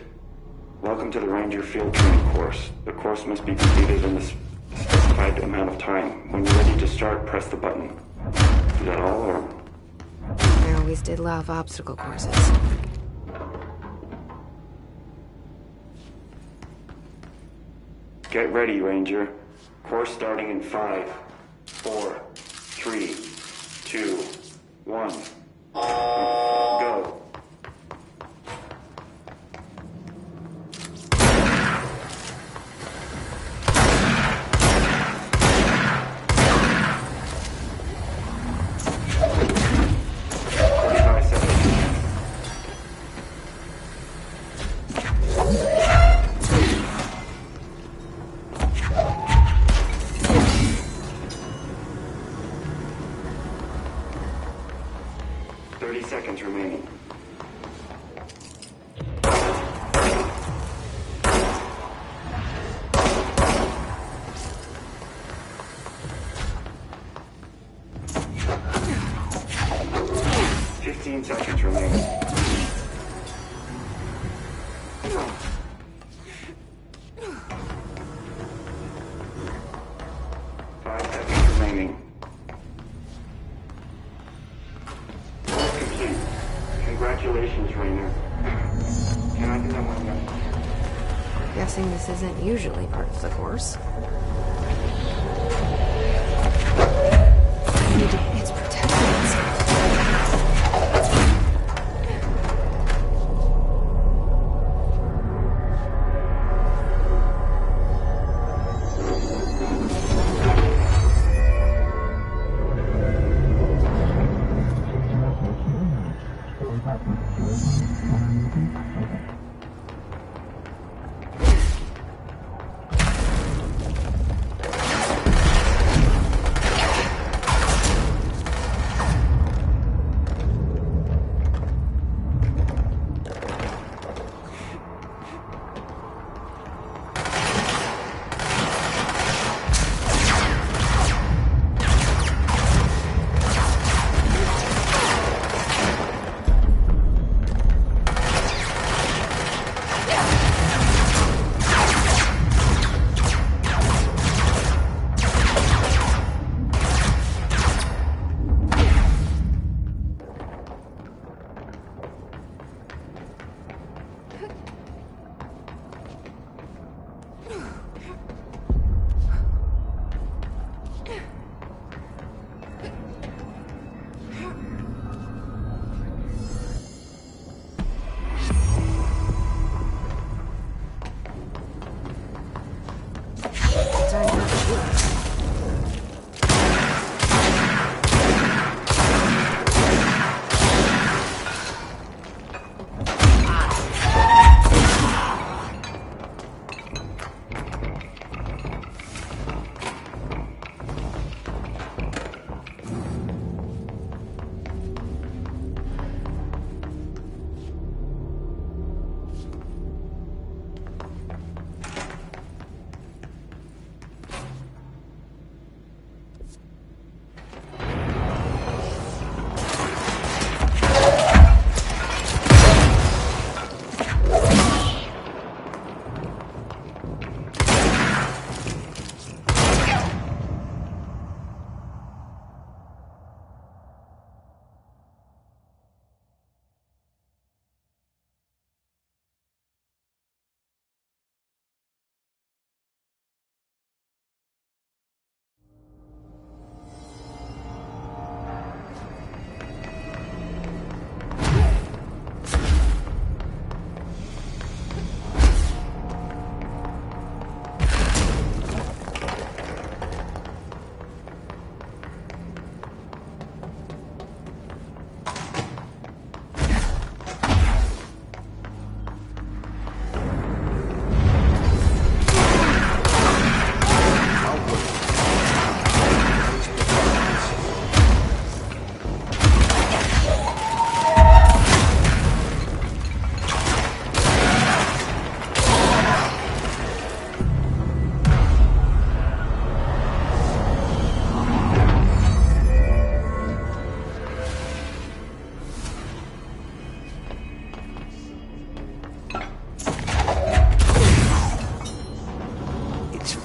Welcome to the Ranger Field Training course. The course must be completed in the specified amount of time. When you're ready to start, press the button. Is that all, or? I always did love obstacle courses. Get ready, Ranger. Course starting in 5, 4, 3, 2, 1. Go. Seconds remaining. 15 seconds remaining. 5 seconds remaining. Course complete. Congratulations, Rainer. Can I do that one again? Guessing this isn't usually part of the course. It's protecting itself.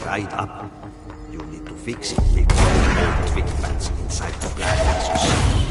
Right up. You need to fix it before the old twin fans inside the plant see it.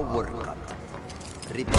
power cut. Repeat.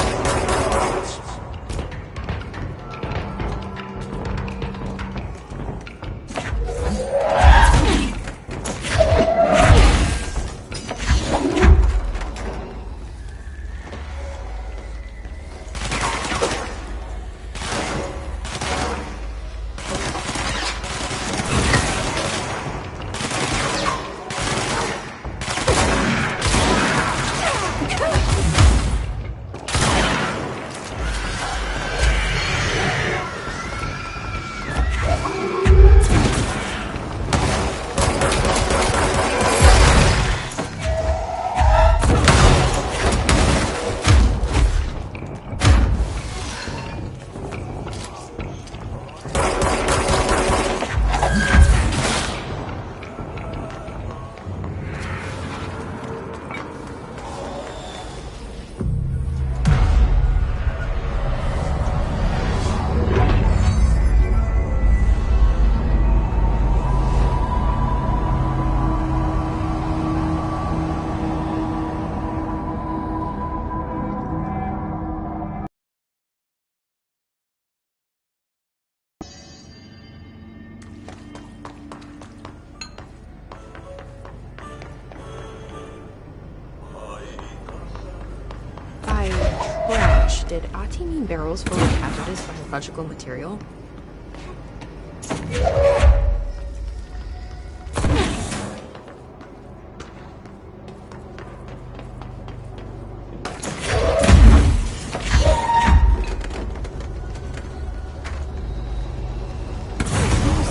Did Ahti mean barrels full of hazardous biological material? Seems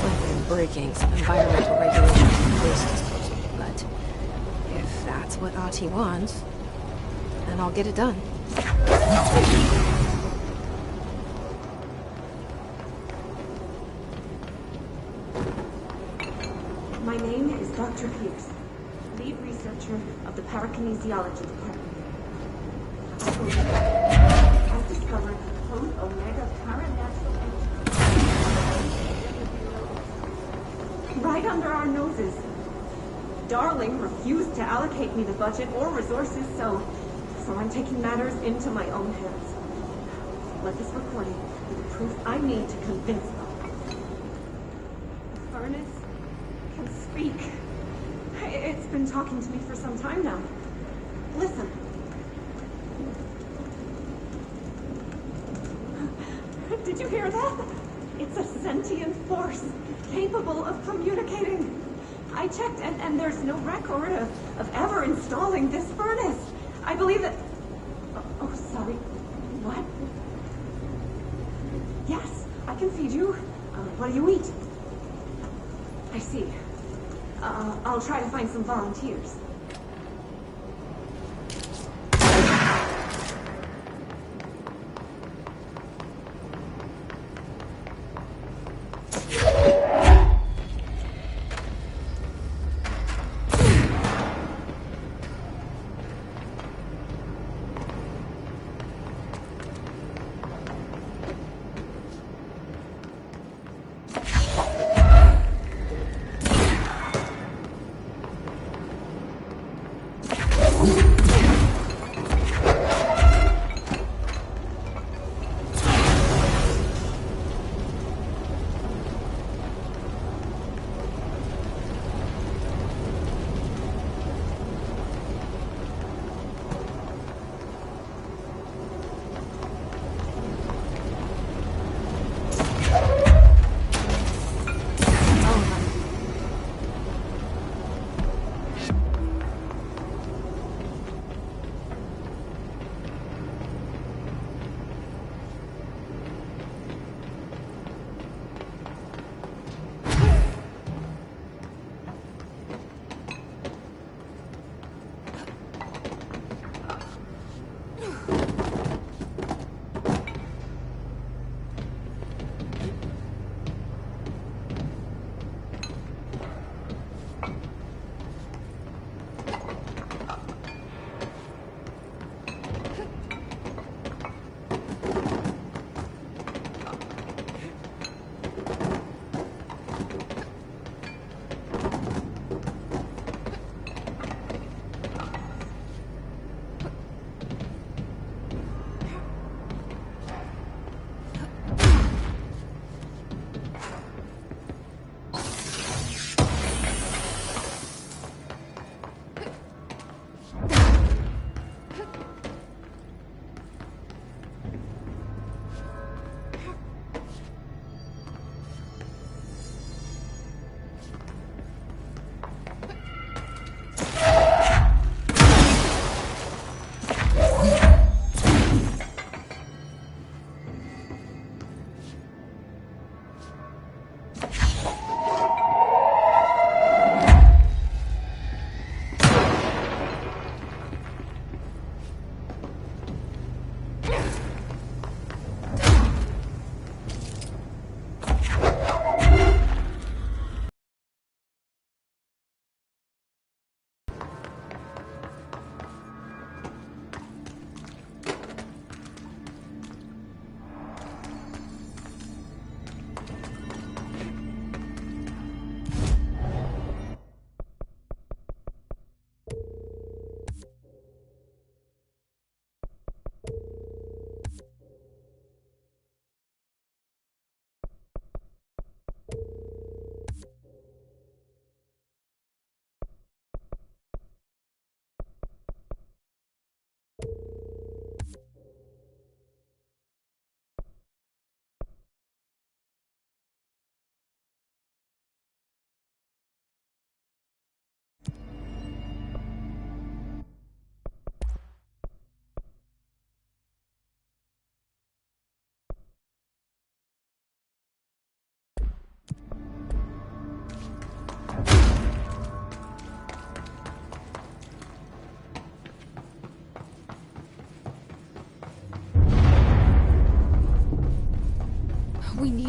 like I'm breaking some environmental regulations for waste disposal, but if that's what Ahti wants, then I'll get it done. My name is Dr. Pierce, lead researcher of the Parakinesiology Department. I've discovered Code Omega Paranatural Entity right under our noses. Darling refused to allocate me the budget or resources, so I'm taking matters into my own hands. Let this recording be the proof I need to convince them. The furnace can speak. It's been talking to me for some time now. Listen. Did you hear that? It's a sentient force capable of communicating. I checked and there's no record of ever installing this furnace. I believe that... Oh, sorry. What? Yes, I can feed you. What do you eat? I see. I'll try to find some volunteers.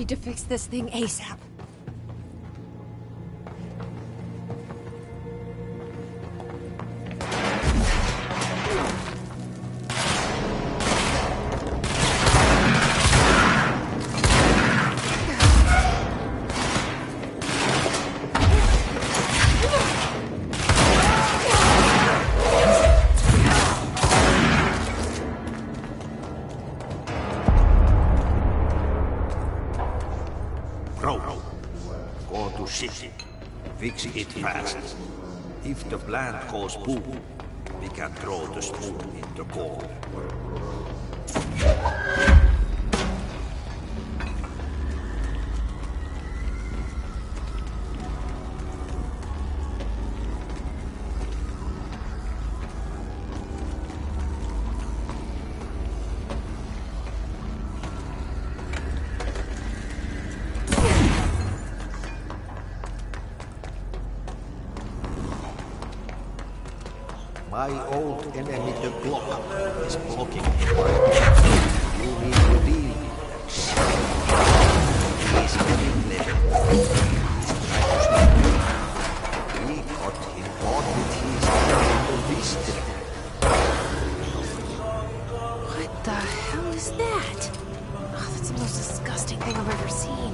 need to fix this thing ASAP. Go to city. Fix it fast. If the plant goes boom, we can throw the spoon in the core. My old enemy, the clock, is blocking the way. You need to deal with that. He is getting clever. We got him caught with his wisdom. What the hell is that? Oh, that's the most disgusting thing I've ever seen.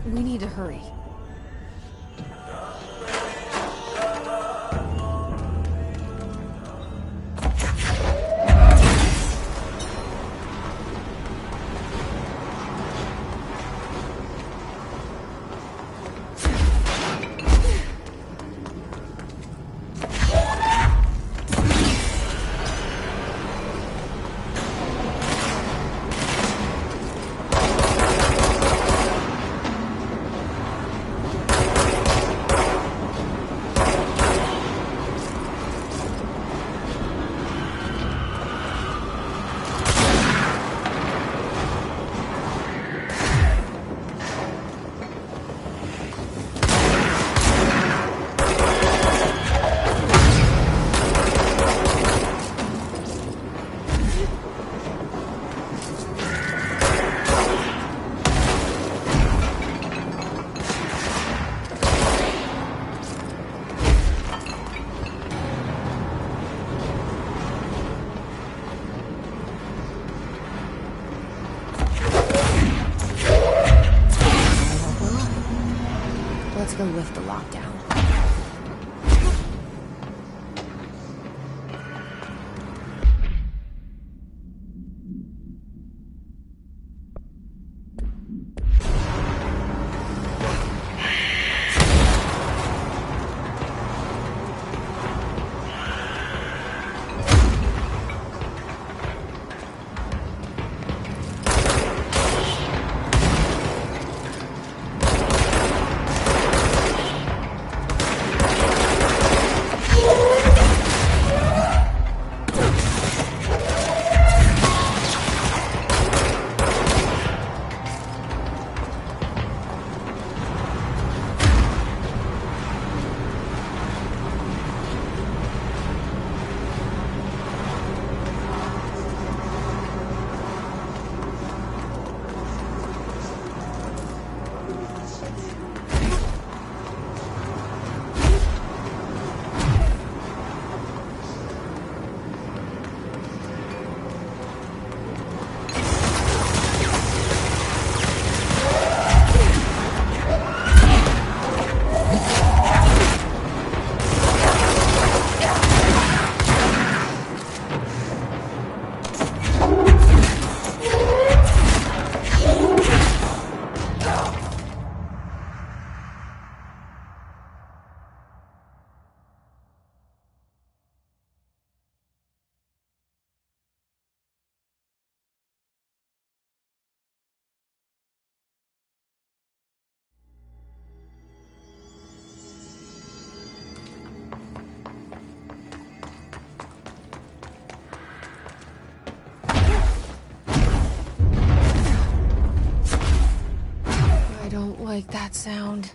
We need to hurry. Let's go lift the lockdown. sound.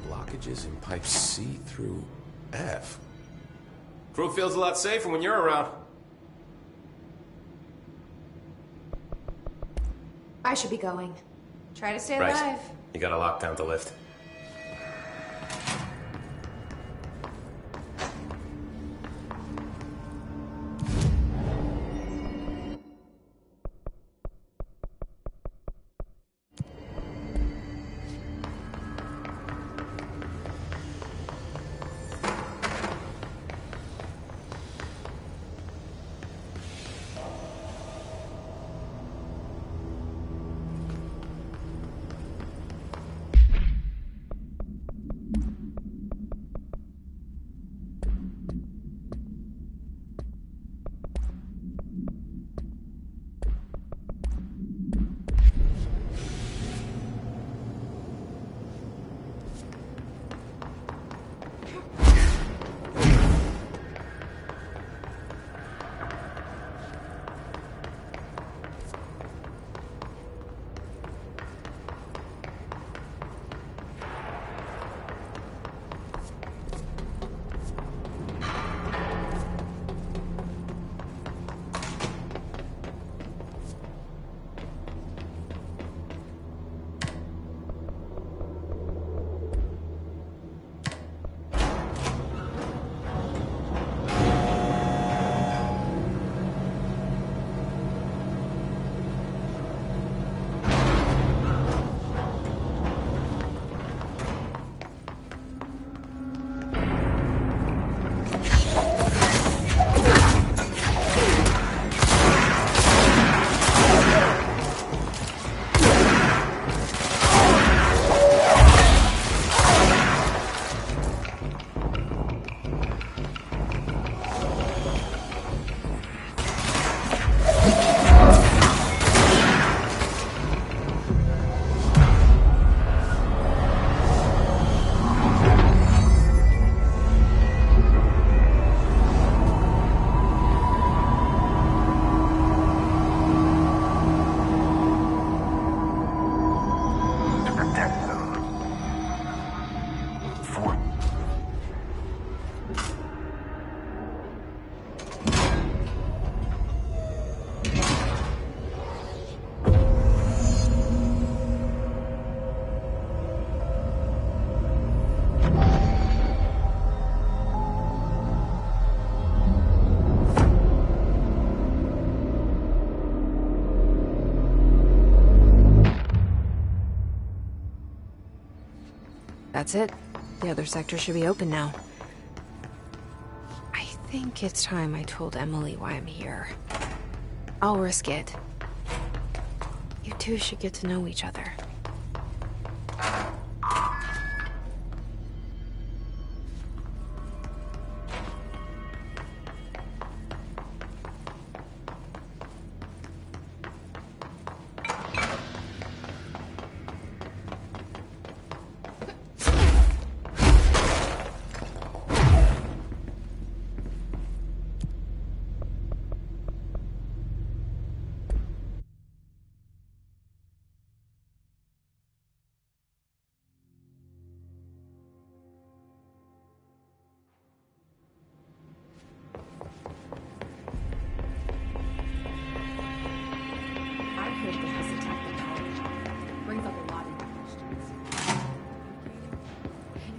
Blockages in pipes C through F. Crew feels a lot safer when you're around. I should be going. Try to stay Right. alive. You gotta lock down the lift. That's it. The other sector should be open now. I think it's time I told Emily why I'm here. I'll risk it. You two should get to know each other.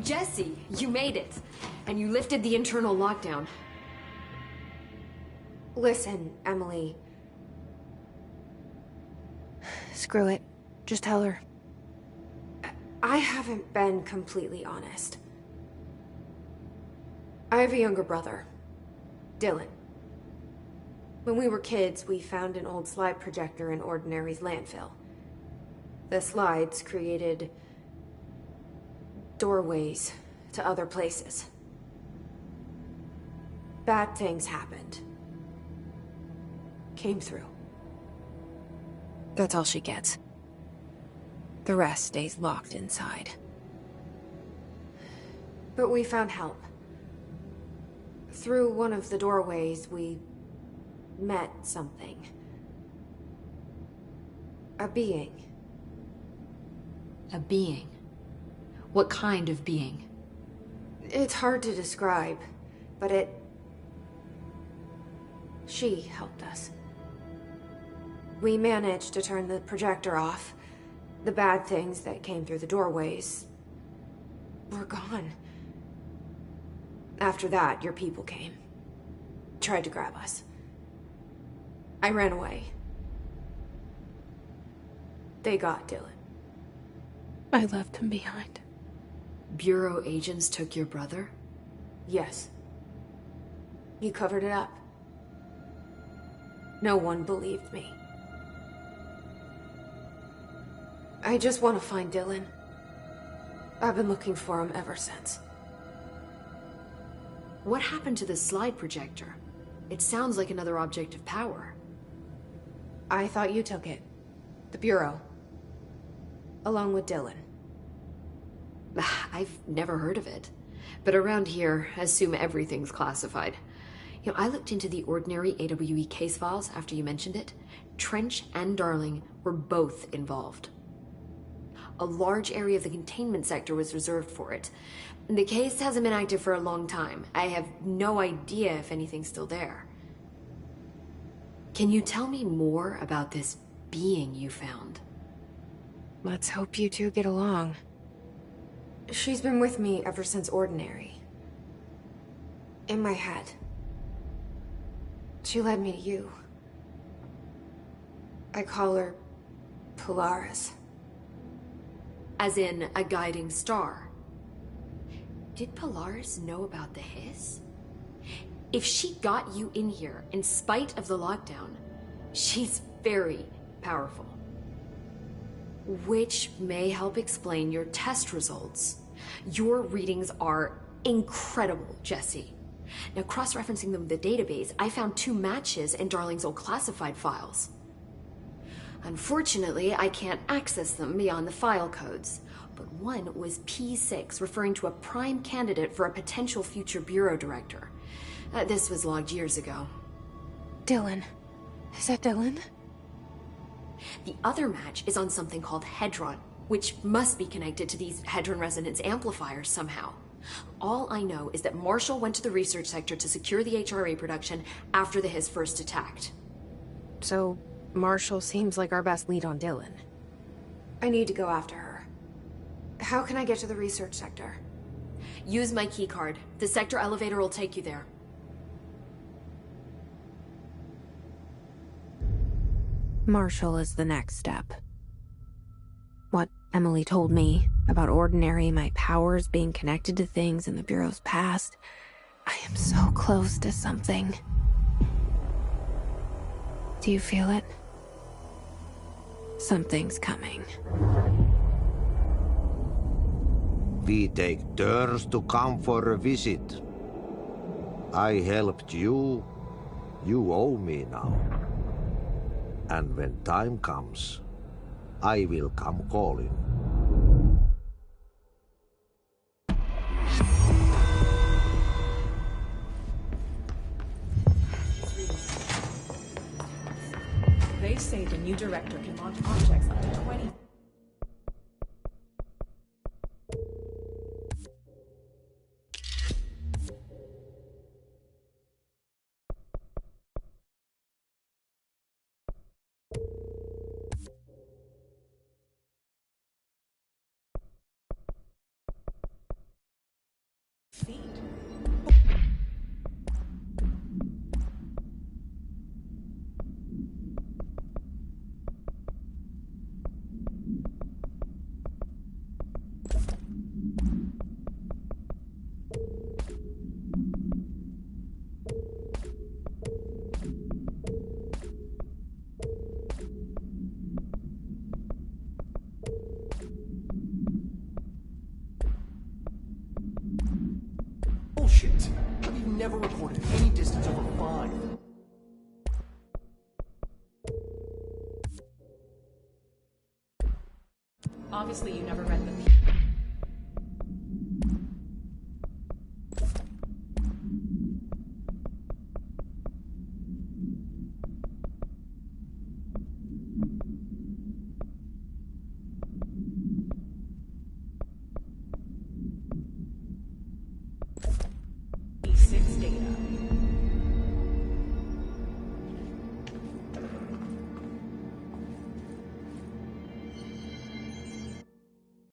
Jesse, you made it. And you lifted the internal lockdown. Listen, Emily. Screw it. Just tell her. I haven't been completely honest. I have a younger brother, Dylan. When we were kids, we found an old slide projector in Ordinary's landfill. The slides created doorways to other places. Bad things happened. Came through. That's all she gets. The rest stays locked inside. But we found help. Through one of the doorways, we met something. A being. A being? What kind of being? It's hard to describe, but she helped us. We managed to turn the projector off. The bad things that came through the doorways were gone. After that, your people came. Tried to grab us. I ran away. They got Dylan. I left him behind. Bureau agents took your brother? Yes. You covered it up. No one believed me. I just want to find Dylan. I've been looking for him ever since. What happened to the slide projector? It sounds like another object of power. I thought you took it. The Bureau. Along with Dylan. I've never heard of it. But around here, assume everything's classified. You know, I looked into the ordinary AWE case files after you mentioned it. Trench and Darling were both involved. A large area of the containment sector was reserved for it. The case hasn't been active for a long time. I have no idea if anything's still there. Can you tell me more about this being you found? Let's hope you two get along. She's been with me ever since Ordinary. In my head. She led me to you. I call her Polaris. As in a guiding star. Did Polaris know about the hiss? If she got you in here in spite of the lockdown, she's very powerful. Which may help explain your test results. Your readings are incredible, Jesse. Now, cross-referencing them with the database, I found 2 matches in Darling's old classified files. Unfortunately, I can't access them beyond the file codes, but one was P6, referring to a prime candidate for a potential future bureau director. This was logged years ago. Dylan. Is that Dylan? The other match is on something called Hedron, which must be connected to these Hedron resonance amplifiers somehow. All I know is that Marshall went to the research sector to secure the HRA production after the Hiss first attacked. So, Marshall seems like our best lead on Dylan. I need to go after her. How can I get to the research sector? Use my keycard. The sector elevator will take you there. Marshall is the next step. What Emily told me about Ordinary, my powers being connected to things in the Bureau's past, I am so close to something. Do you feel it? Something's coming. We take turns to come for a visit. I helped you. You owe me now. And when time comes, I will come calling. They say the new director can launch objects up to 20. Bullshit. We've never recorded any distance over 5. Obviously, you never read the